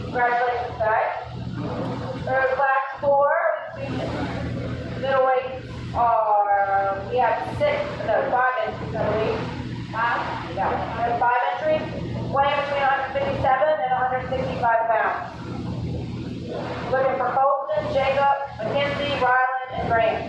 Congratulations, guys. For class 4, middleweight we have 5 entries, I believe. We have 5 entries, weighing between 157 and 165 pounds. Looking for Colton, Jacob, McKenzie, Ryland, and Grant.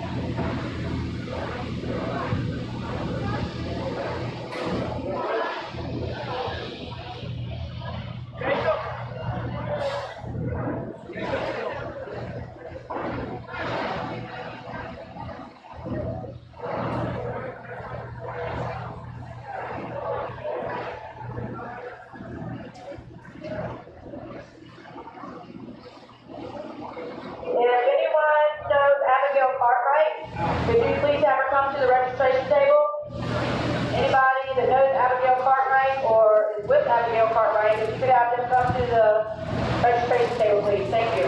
Could you please have her come to the registration table? Anybody that knows Abigail Cartwright or is with Abigail Cartwright, if you could have them come to the registration table, please. Thank you.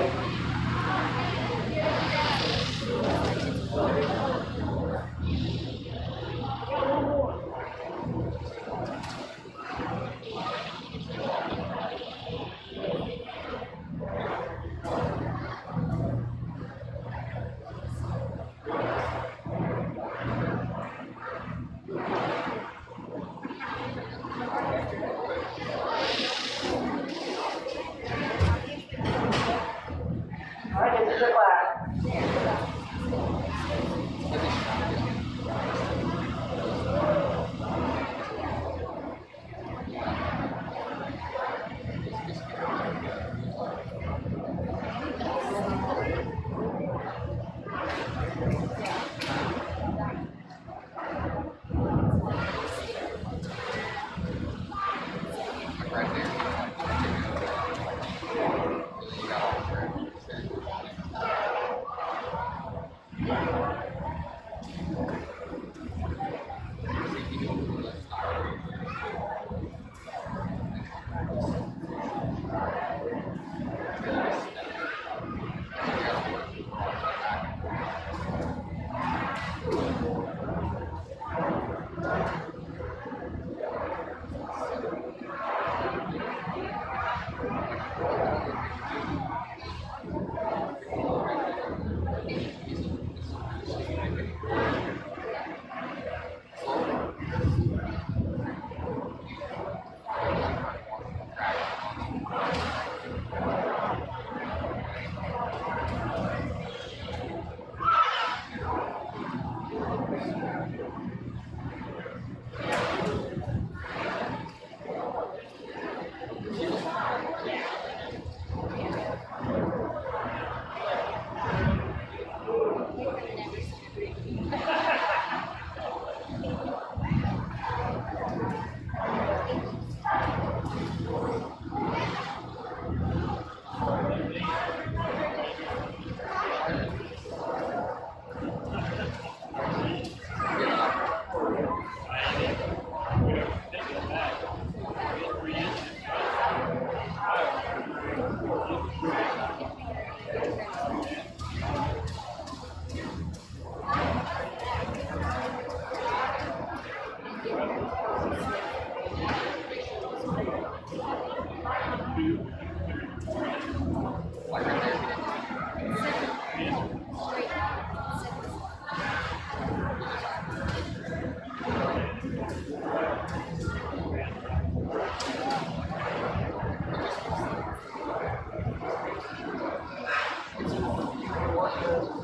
Another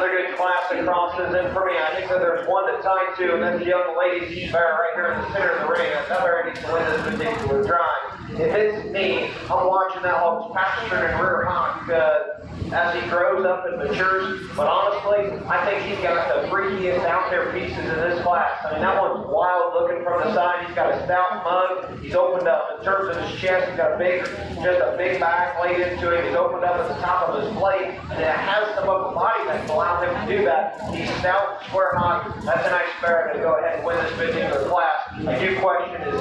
good class of crosses in for me. I think that there's one to tie to, and that's the young lady bear right here in the center of the ring. Another needs to win this particular drive. If it's me, I'm watching that Hogs pasture and rear honk as he grows up and matures. But honestly, I think he's got the freakiest out there pieces in this class. I mean, that one's wild looking from the side. He's got a stout mug. He's opened up in terms of his chest. He's got just a big back laid into him. He's opened up at the top of his plate, and it has some upper body that allows him to do that. He's stout, square hot. That's a nice bear to go ahead and win this particular class. I do question his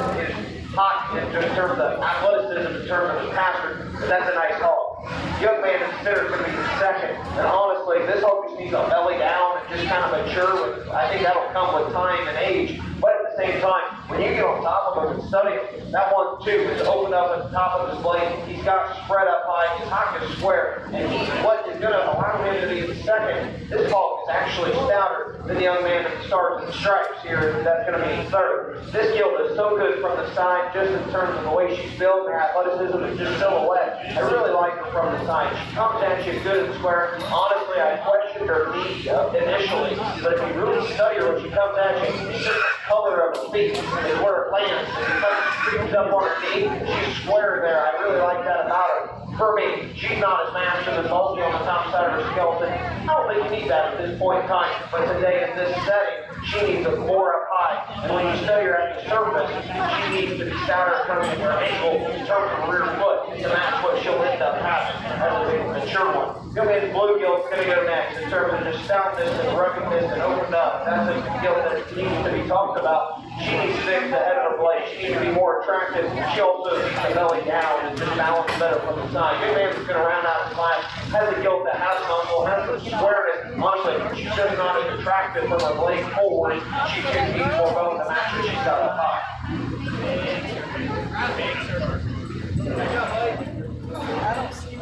hot in terms of athleticism, in terms of his passer, but that's a nice hog. Young man in the center is going to be the second, and honestly, this hog just needs a belly down and just kind of mature. I think that'll come with time and age, but at the same time, when you get on top of him and study him, that one too is opened up at the top of his blade. He's got spread up high, his hock is square, and what is going to allow him to be the second. This hog is actually stouter than the young man that starts and stripes here. That's going to be third. This gilt is so good from the side, just in terms of the way she's built, her athleticism, and just silhouette. I really like her from the side. She comes at you good and square. Honestly, I questioned her knee initially, but if you really study her when she comes at you, it's just the color of her feet is where it lands. If you come creeps up on her knee, she's square there. I really like that about her. For me, she's not as massive and bulky on the top side of her skeleton. I don't think you need that at this point in time, but today in this setting, she needs a more up high. And when you study her at the surface, she needs to be stouter in terms of her ankle, in terms of her rear foot, and that's what she'll end up having as a mature one. Go ahead, blue gilt's going to go next in terms of just stoutness and ruggedness and opened up. That's a gilt that needs to be talked about. She needs to fix the head of her blade. She needs to be more attractive. She also needs to belly down and just balance better from the side. Good man's going to round out the class. Has a gilt that has muscle, has some squareness. Honestly, she's just not as attractive from her blade forward. She just needs more bone to match what she's got up high.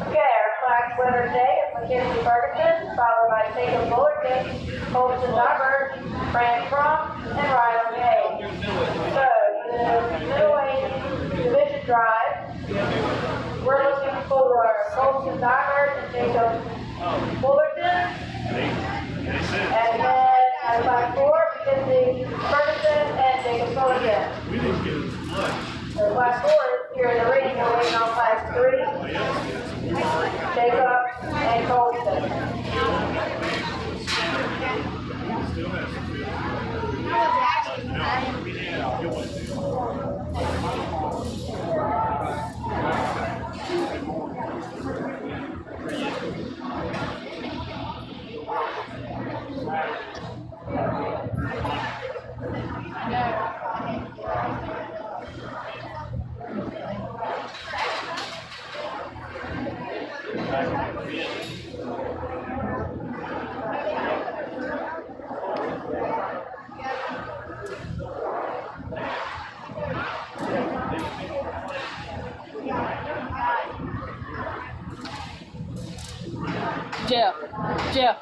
Okay, our class winner today is Mackenzie Ferguson, followed by Jacob Fullerton, Colton Diverge, Fran Crump, and Riley Hayes. So, the middleweight division drive, we're looking for Colton Diverge and Jacob Fullerton. And then at class 4, Mackenzie Ferguson and Jacob Fullerton. So class 4 is here in the ring, we're waiting on class 3. Jacob and Colton. Jeff.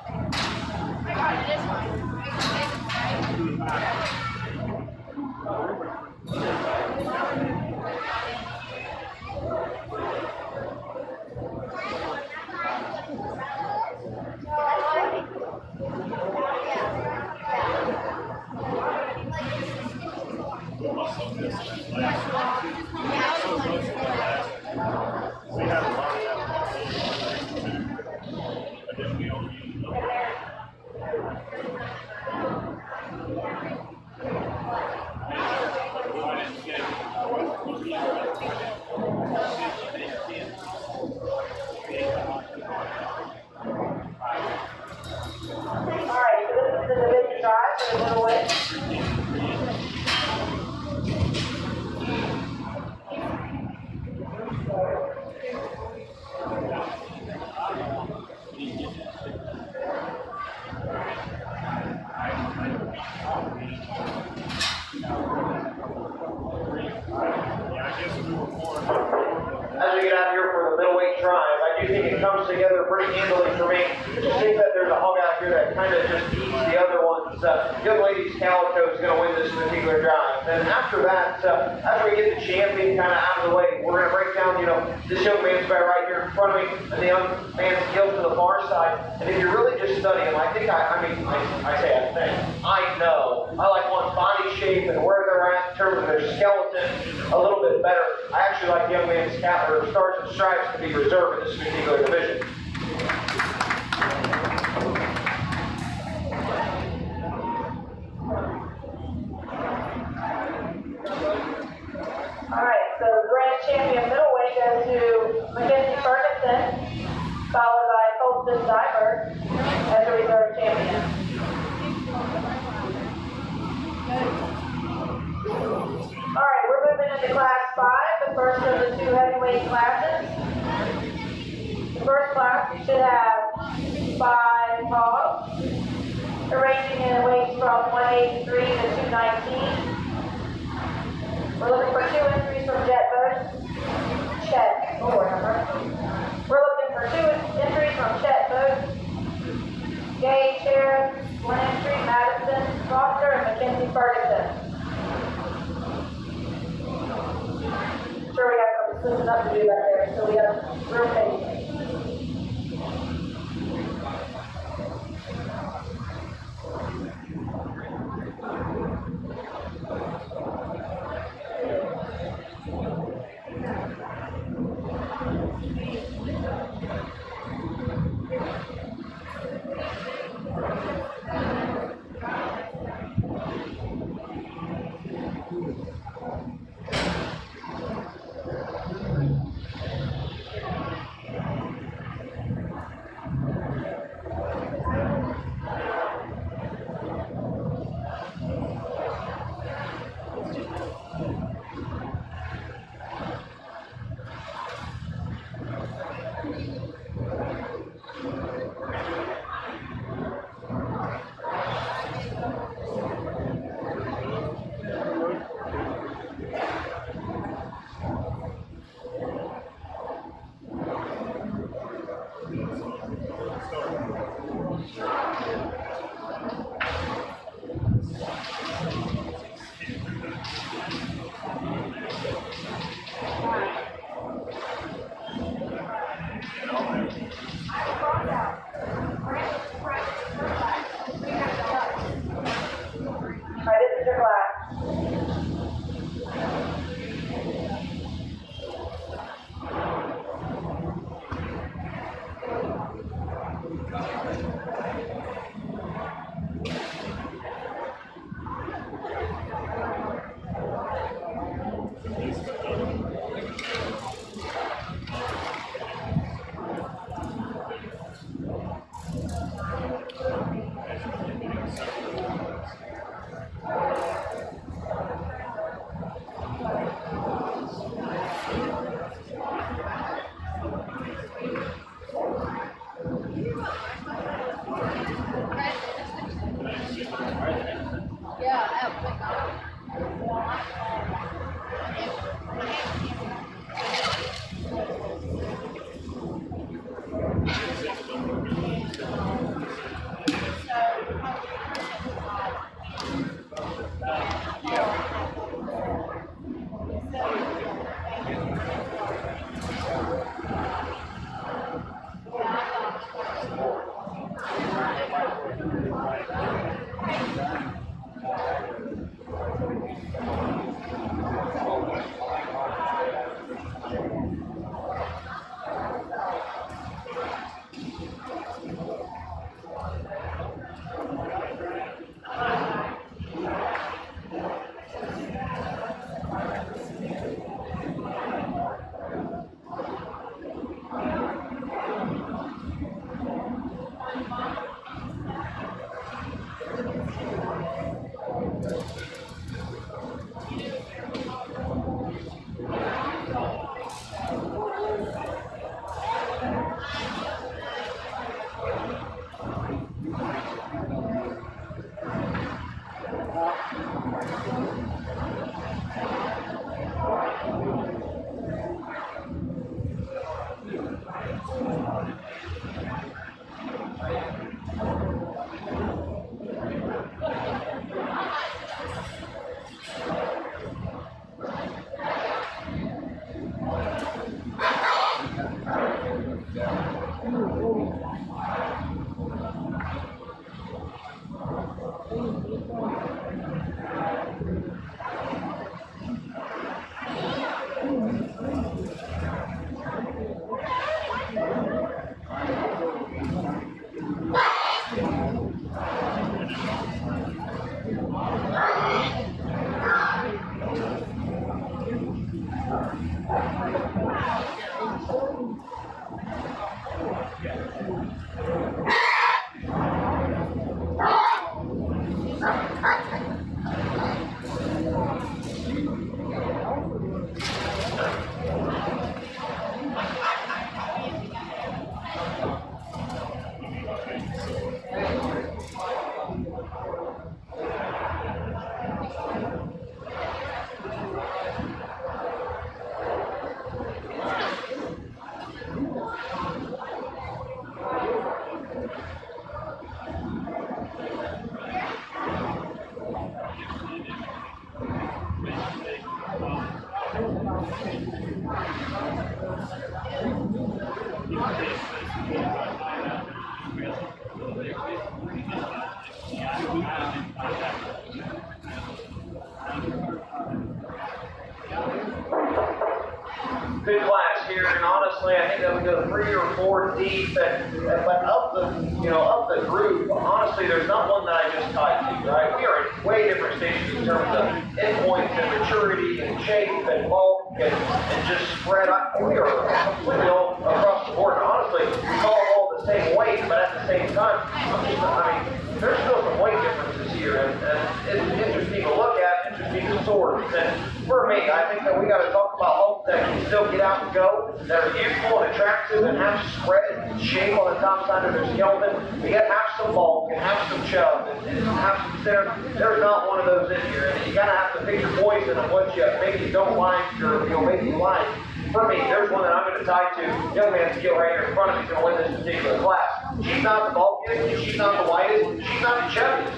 comes together pretty handily for me. I just think that there's a hog out here that kind of just eats the other ones. Young lady's Calico is going to win this particular drive. Then after that, after we get the champion kind of out of the way, we're going to break down, this young man's bet right here in front of me, and the young man's heel to the far side. And if you're really just studying them, I think I know. I like one's body shape and where they're at in terms of their skeleton a little bit better. I actually like the young man's cap or stars and stripes to be reserved in this particular division. Alright, so the grand champion middleweight goes to Mackenzie Ferguson, followed by Colton Diver as the reserve champion. Alright, we're moving into class 5, the first of the 2 heavyweight classes. The first class should have 5 hogs, ranging in weights from 183 to 219. We're looking for 2 entries from Chet. We're looking for 2 entries from Chet Booth, Gay, Sheriff, 1 entry, Madison, Foster, and Mackenzie Ferguson. Sure, we got some assistant up to do back there, so we got real patience. Good class here, and honestly, I think that we go 3 or 4 deep, but of the group, honestly, there's not one that I just tied to, right? We are at way different stages in terms of endpoints and maturity and shape and bulk and just spread. We are completely all across the board. And honestly, we all the same weight, but at the same time, there's still some weight differences here, and it's interesting to look at, interesting to sort. And for me, I think that we got to talk about hope that can still get out and go, that are youthful and attractive and have spread and shape on the top side of their skeleton. We got to have some bulk and have some chub and have some center. There's not one of those in here, and you got to have to pick your poison of what you maybe don't like or maybe you like. For me, there's one that I'm going to tie to. Young man's skill right here in front of me is going to win this particular class. She's not the bulkiest, she's not the whitest, she's not the chubbiest.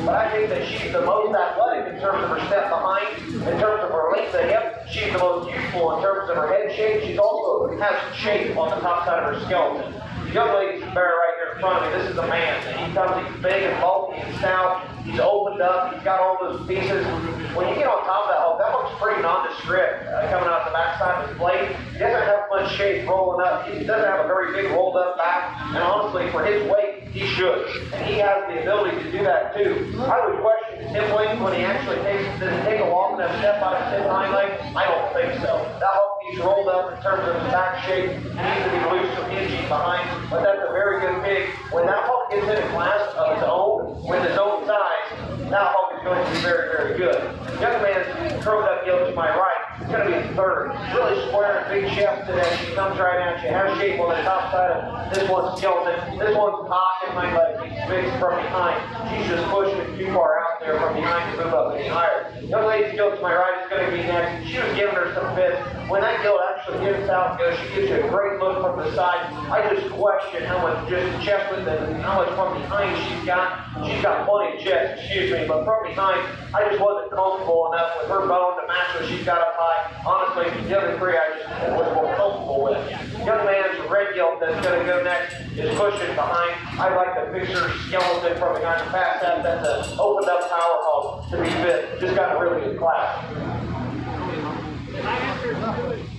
But I think that she's the most athletic in terms of her step behind, in terms of her length of hip. She's the most youthful in terms of her head shape. She also has shape on the top side of her skeleton. The young lady's bear right here in front of me, this is a man. He comes, he's big and bulky and stout. He's opened up, he's got all those pieces. When you get on top of that hog, that looks pretty nondescript coming out the backside of his blade. He doesn't have much shape rolling up. He doesn't have a very big rolled up back. And honestly, for his weight, he should. And he has the ability to do that too. I would question his hip length when he actually does he take a long enough step out of his hind leg? I don't think so. That hog needs rolled up in terms of his back shape. He needs to be loose from hinges behind. But that's a very good pig. When that hog gets in a class of his own, with his own size, that hog is going to be very, very good. Young man's curled up yoke to my right. It's going to be a third. Really square and big chest today. She comes right at you. Has shape on the top side of this one's skeleton. This one's hot in my leg. She's big from behind. She's just pushing it too far out there from behind to move up any higher. Young lady's gilt to my right is going to be next. She was giving her some fits. When that gilt actually gets out, she gives you a great look from the side. I just question how much just chest width and how much from behind she's got. She's got plenty of chest, excuse me, but from behind, I just wasn't comfortable enough with her bone to match what she's got up high. Honestly, the other three I just was more comfortable with. Young man's red gilt that's going to go next is pushing behind. I like the picture skeleton from behind the past that. That's an opened up power hog to be fit. Just got a really good class.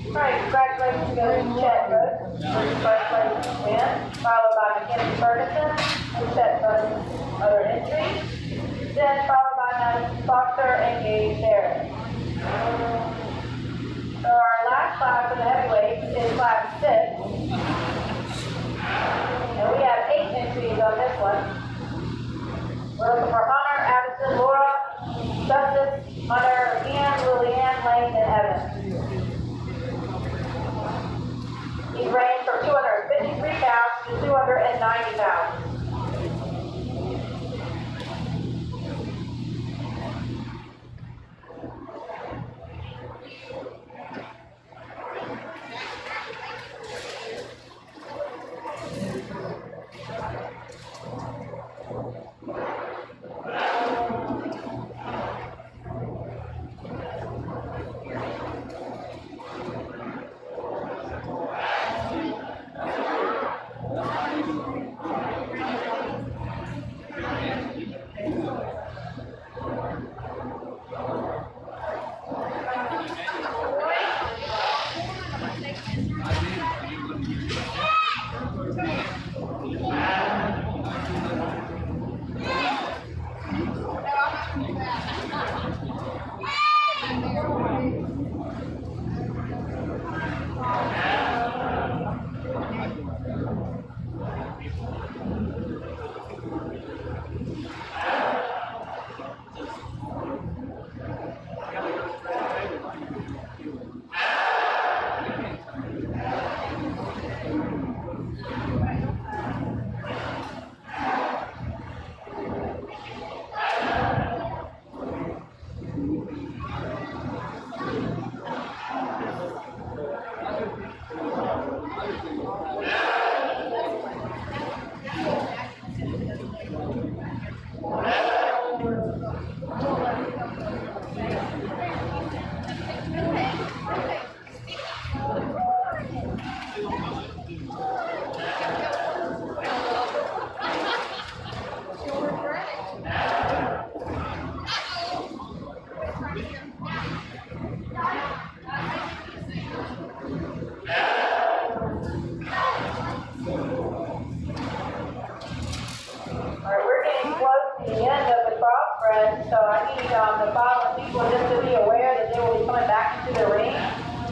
Alright, congratulations go to Chet Rhodes, first place win, followed by Mackenzie Ferguson, who set both other entries, then followed by Madison Foster and Gage Harris. So our last class for the heavyweights is class 6, and we have 8 entries on this one. We're looking for Hunter, Addison, Laura, Justice, Hunter, Ian, Lillian, Lane, and Evan. These range from 253 pounds to 290 pounds. friends. So I need the following people just to be aware that they will be coming back into the ring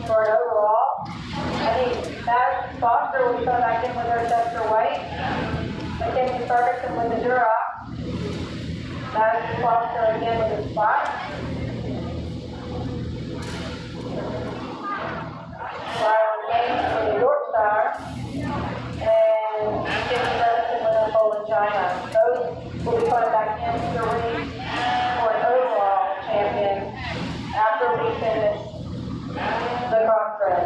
for an overall. I need Madison Foster will be coming back in with her Chester White. Mackenzie Ferguson with the Duroc. Madison Foster again with the spot. Ryan James with the Yorkshire. And Mackenzie Ferguson with the Poland China. Those will be coming back into the ring for an overall champion after we finish the cross tread.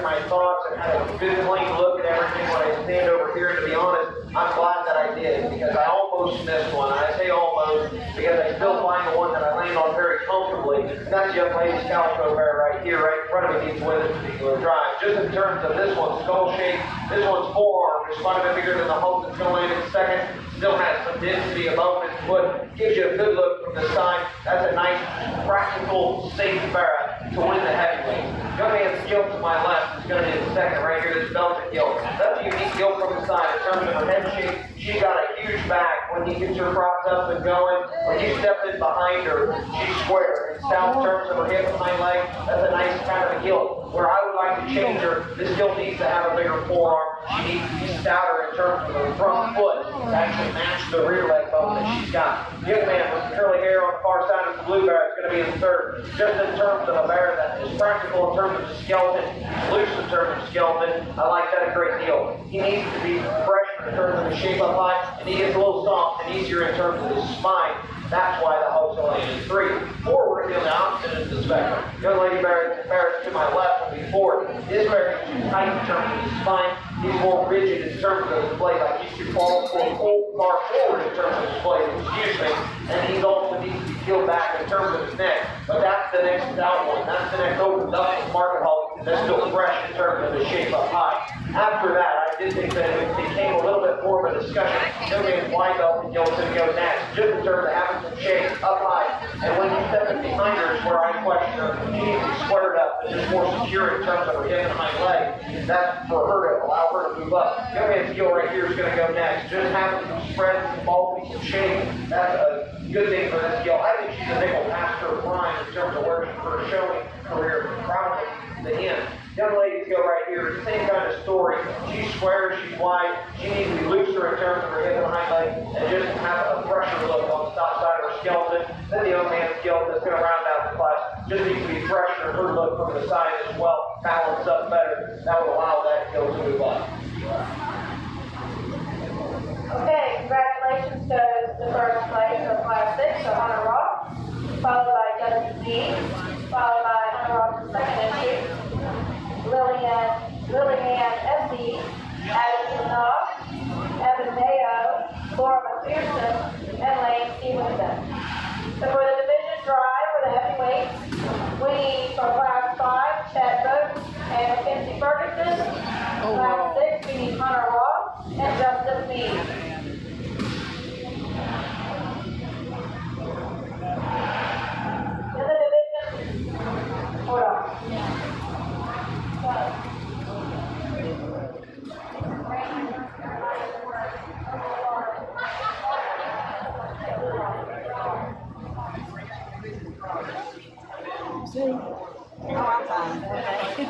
My thoughts and had a good clean look at everything when I stand over here. To be honest, I'm glad that I did because I almost missed one. I say almost because I still find the one that I land on very comfortably. And that's young lady's calico bear right here, right in front of me, with this particular drive. Just in terms of this one's skull shape, this one's forearm is quite a bit bigger than the hope that's going to land in second. Still has some density above its foot. Gives you a good look from the side. That's a nice, practical, safe barra to win the heavyweight. Young man's gilt to my left is going to be the second right here, this belted gilt. That's a unique gilt from the side in terms of her head shape. She's got a huge back when he gets her propped up and going. When you step in behind her, she's square. In stout terms of her hip and hind leg, that's a nice kind of a gilt. Where I would like to change her, this gilt needs to have a bigger forearm. She needs to be stouter in terms of her front foot to actually match the rear leg bone that she's got. Young man with the curly hair on the far side of the blue bear is going to be in third. Just in terms of a bear that is practical in terms of the skeleton, loose in terms of skeleton, I like that a great deal. He needs to be fresh in terms of the shape up high, and he gets a little soft and easier in terms of his spine. That's why the Hogs are landing 3. 4, we're going to the opposite end of the spectrum. Young lady bear to my left will be 4. This bear is too tight in terms of his spine. He's more rigid in terms of his blade, like he should fall far forward in terms of his blade, excuse me. And he also needs to be peeled back in terms of his neck. But that's the next stout one. That's the next opened up market hog that's still fresh in terms of the shape up high. After that, I did think that it became a little bit more of a discussion. Young man's wide belt and Gil's going to go next, just in terms of having some shape up high. And when you step in behind her is where I question her. She needs to be squared up and just more secure in terms of her hip and hind leg. That's for her to allow her to move up. Young man's Gil right here is going to go next. Just having some spread, some bulky, some shape. That's a good thing for this Gil. I think she's a nickel past her prime in terms of where she's for a showing career, probably the end. Young ladies go right here, same kind of story. She's square, she's wide. She needs to be looser in terms of her hip and hind leg and just have a fresher look on the top side of her skeleton. Then the young man's skeleton is going to round out the class. Just needs to be fresher, her look from the side as well, balance up better. That would allow that Gil to move up. Okay, congratulations to the first place of Class 6, so Hunter Ross, followed by Justin Dean, followed by Hunter Ross' second entry, Lillian S.D., Addison Knox, Evan Mayo, Laura McPherson, and Lane Stevenson. So for the division drive for the heavyweights, we need from Class 5, Chad Boats and Mackenzie Ferguson. Class 6, we need Hunter Ross and Justin Meade. In the division, hold on. Oh, I'm fine. Okay.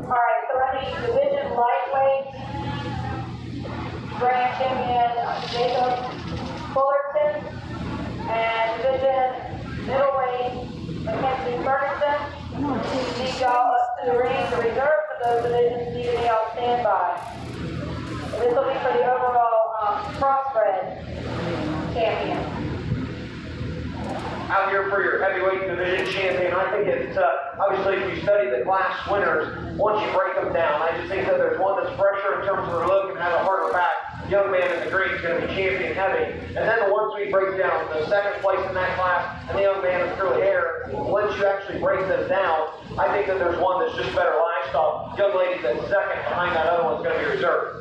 Alright, so I need division lightweight, grand champion Jacob Fullerton, and division middleweight Mackenzie Ferguson. Need y'all up to the ring. The reserves of those divisions need to be on standby. This will be for the overall crossbred champion. Out here for your heavyweight division champion, I think it's, obviously if you study the class winners, once you break them down, I just think that there's one that's fresher in terms of their look and has a harder back. Young man in the green is going to be champion heavy. And then the ones we break down, the second place in that class, and the young man with curly hair, once you actually break them down, I think that there's one that's just better livestock. Young lady that's second behind that other one's going to be reserved.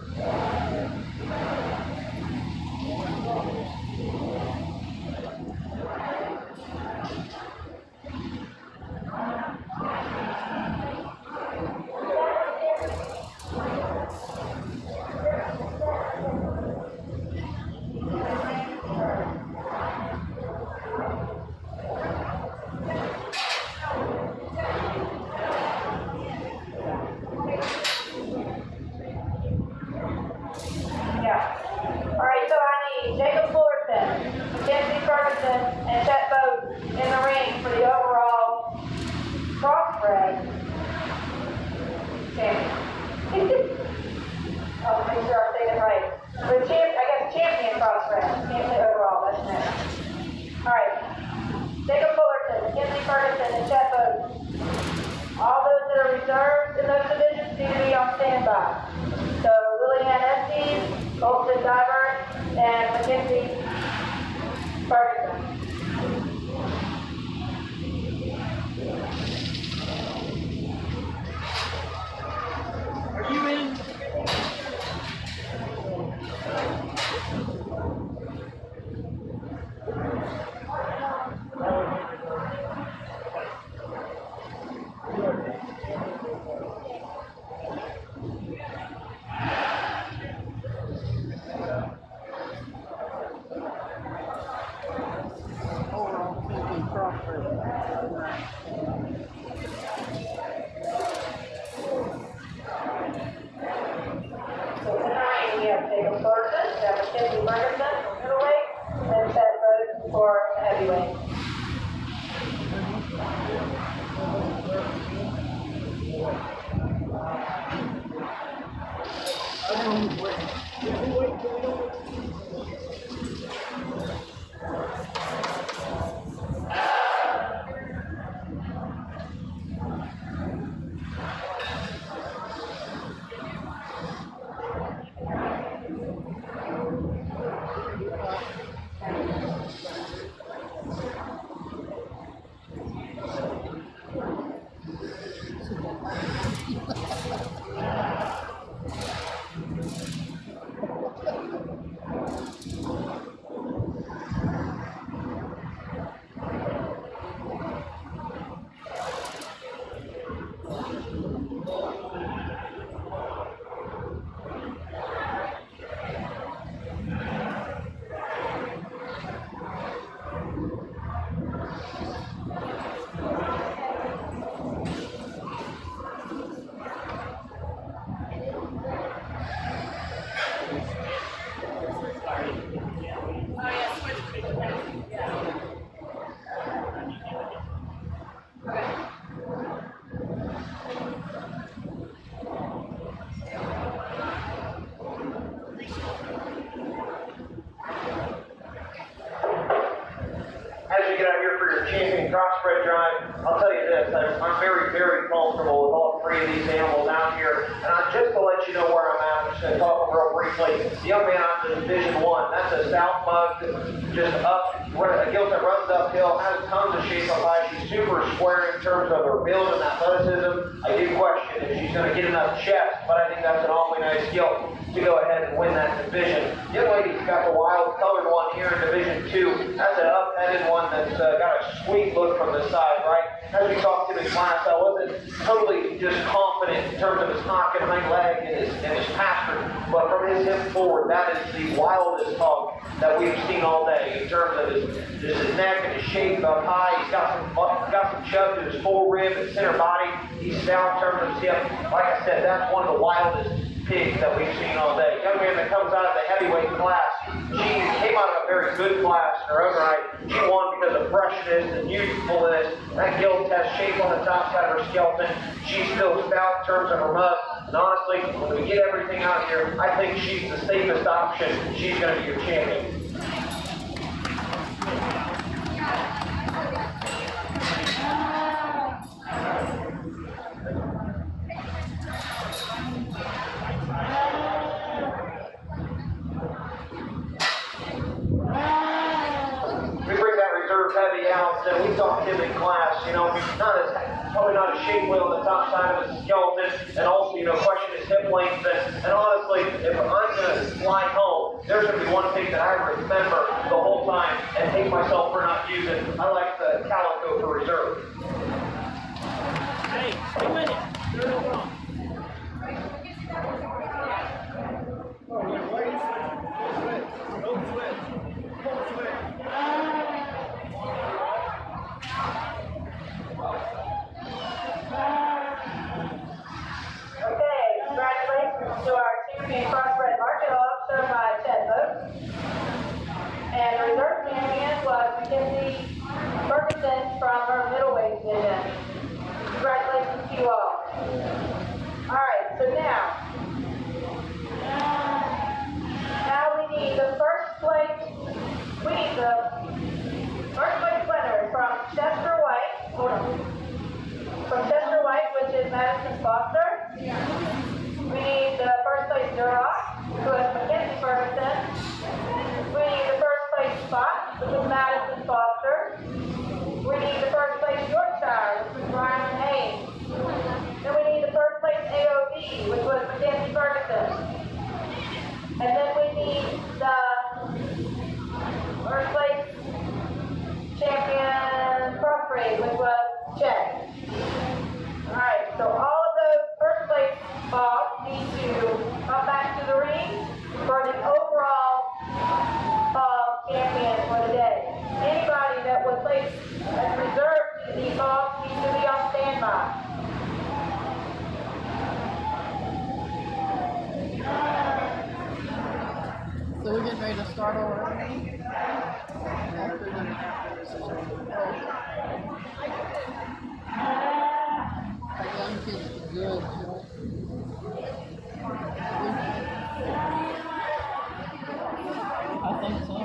Jacob Fullerton, Mackenzie Ferguson, and Chet Boat in the ring for the overall crossbred champion. I'll make sure I say it right. Champion crossbred. Can't say overall, that's next. Alright. Jacob Fullerton, Mackenzie Ferguson, and Chet Boat. All those that are reserved in those divisions need to be on standby. So Lillian Estes, Colton Divert, and Mackenzie Ferguson. Are you in? Jacob Fullerton, we have Mackenzie Ferguson for middleweight, and Chet Boat for heavyweight. Champion crossbred drive, I'll tell you this, I'm very, very comfortable with all three of these animals out here. And just to let you know where I'm at, I'm just going to talk real briefly. The young man out in Division 1, that's a South Mug, just up, a gilt that runs uphill, has tons of shape of life. She's super square in terms of her build and athleticism. I do question if she's going to get enough chest, but I think that's an awfully nice gilt to go ahead and win that division. The young lady's got the wild colored one here in Division 2. That's an up-headed one that's got a sweet look from the side, right? as we talked to him in class, I wasn't totally just confident in terms of his hock and hind leg and his pasture, but from his hip forward, that is the wildest hog that we've seen all day in terms of his neck and his shape up high. He's got some chub to his full rib and center body. He's down in terms of his hip. Like I said, that's one of the wildest pigs that we've seen all day. Young man that comes out of the heavyweight class, she came out of a very good class in her own right. She won because of freshness and youthfulness. That gill test shape on the top side of her skeleton. She's still stout in terms of her mud. And honestly, when we get everything out here, I think she's the safest option. She's going to be your champion. Heavy out, and we talked to him in class, probably not as shapely on the top side of his skeleton, and also, question his hip length, and honestly, if I'm going to fly home, there's going to be one thing that I remember the whole time, and hate myself for not using. I like the calico for reserve. Hey, wait a minute. You're wrong. To our champion crossbred market hog, certified Jackpot. And the reserve champion was Mackenzie Ferguson from her middleweight division. Congratulations to you all. Alright, so now we need the first place winner from Chester White. From Chester White, which is Madison Foster. We need the first place Duroc, who is Mackenzie Ferguson. We need the first place Spot, which is Madison Foster. We need the first place Yorkshire, which is Ryan Hayes. Then we need the first place AOB, which was Mackenzie Ferguson. And then we need the first place champion crossbreed, which was Chet. Alright, so all of those first place hogs need to come back to the ring for the overall hog champion for the day. Anybody that was placed as reserved to these hogs needs to be on standby. So we're getting ready to start over. Young kids are good, I think so.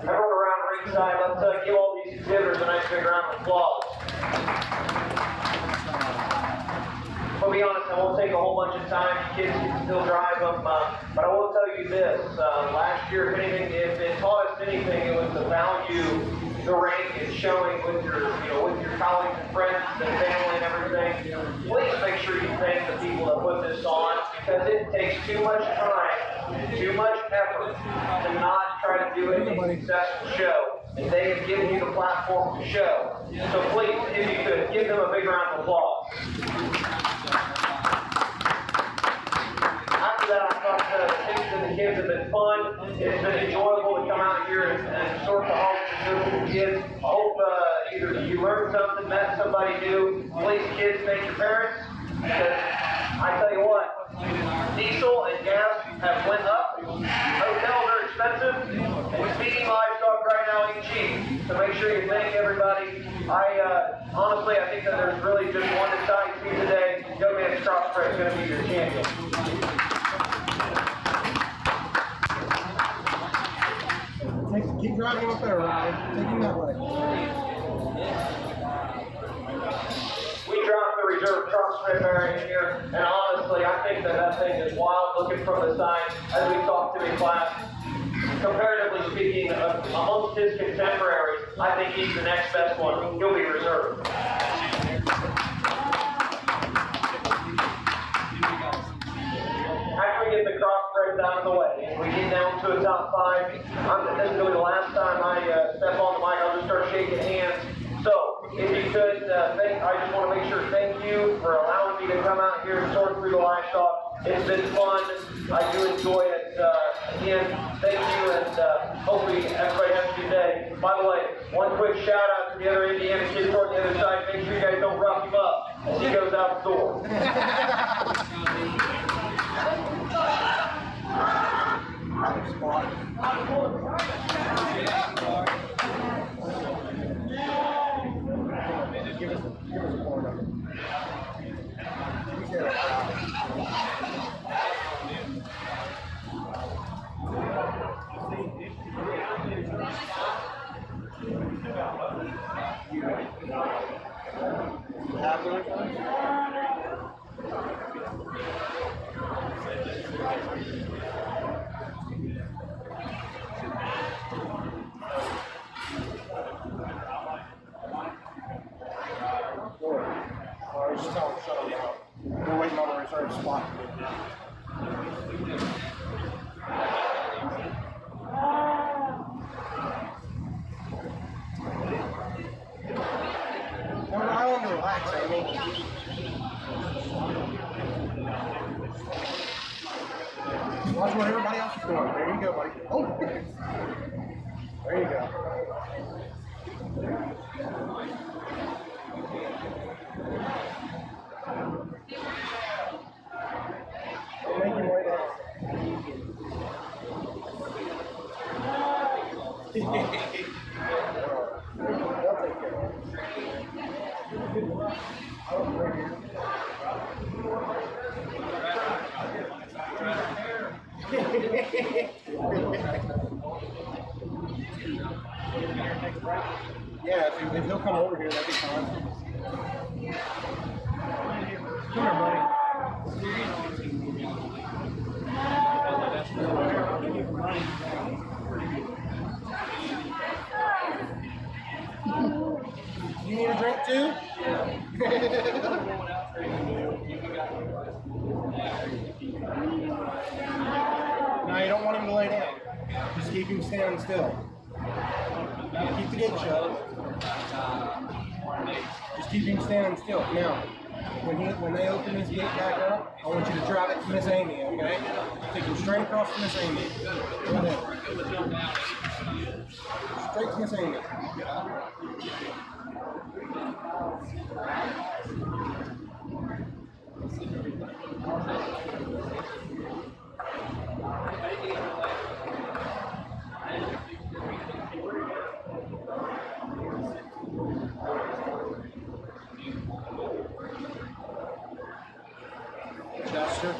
Everyone around ringside, let's give all these exhibitors a nice big round of applause. I'll be honest, I won't take a whole bunch of time. You kids can still drive them, but I will tell you this. Last year, if anything, if it taught us anything, it was the value the rank is showing with your, with your colleagues and friends and family and everything. Please make sure you thank the people that put this on, because it takes too much time, too much effort to not try to do it in a successful show. And they have given you the platform to show. So please, if you could, give them a big round of applause. After that, I thought the things and the kids have been fun. It's been enjoyable to come out here and sort the homes and do it with the kids. I hope either you learned something, met somebody new. Please, kids, thank your parents. Because I tell you what, diesel and gas have went up. Hotels are expensive. And feeding livestock right now ain't cheap. So make sure you thank everybody. Honestly, I think that there's really just one exciting team today. Young Man's Crossbred is going to be your champion. Keep driving up there, Ryan. Take him that way. We dropped the reserve crossbred variant here, and honestly, I think that thing is wild looking from the side as we talk to the class. Comparatively speaking, amongst his contemporaries, I think he's the next best one. He'll be reserved. After we get the crossbreds out of the way, and we get down to a top 5, this is going to be the last time I step on the mic. I'll just start shaking hands. So, if you could, I just want to make sure, thank you for allowing me to come out here and sort through the livestock. It's been fun. I do enjoy it. Again, thank you, and hopefully everybody has a good day. By the way, one quick shout out to the other Indiana kids on the other side. Make sure you guys don't rough him up as he goes out the door. Give us a phone number. Just tell them to shut them out. We're waiting on the reserve spot. I want to relax, Amy. Watch what everybody else is doing. There you go, buddy. Oh! There you go. Make your way down. They'll take care of Yeah, if he'll come over here, that'd be fine. Come here, buddy. You need a drink too? standing still. Keep the gate shut. Just keep him standing still. Now, when they open this gate back up, I want you to drive it to Miss Amy, okay? Take him straight across to Miss Amy. Go ahead. Straight to Miss Amy. Chester.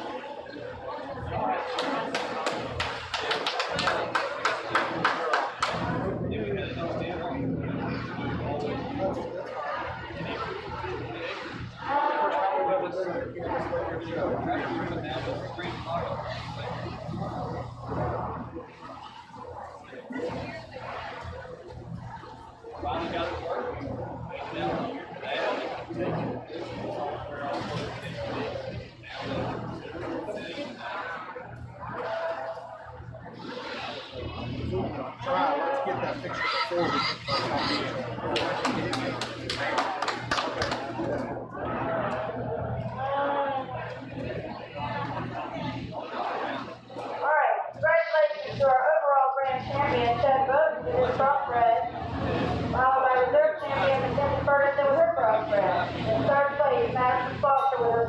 Try, let's get that picture before we Alright, congratulations to our overall grand champion, Chad Bowden, with his crossbred, followed by reserve champion Mackenzie Ferguson with her crossbred. In third place, Madison Foster with her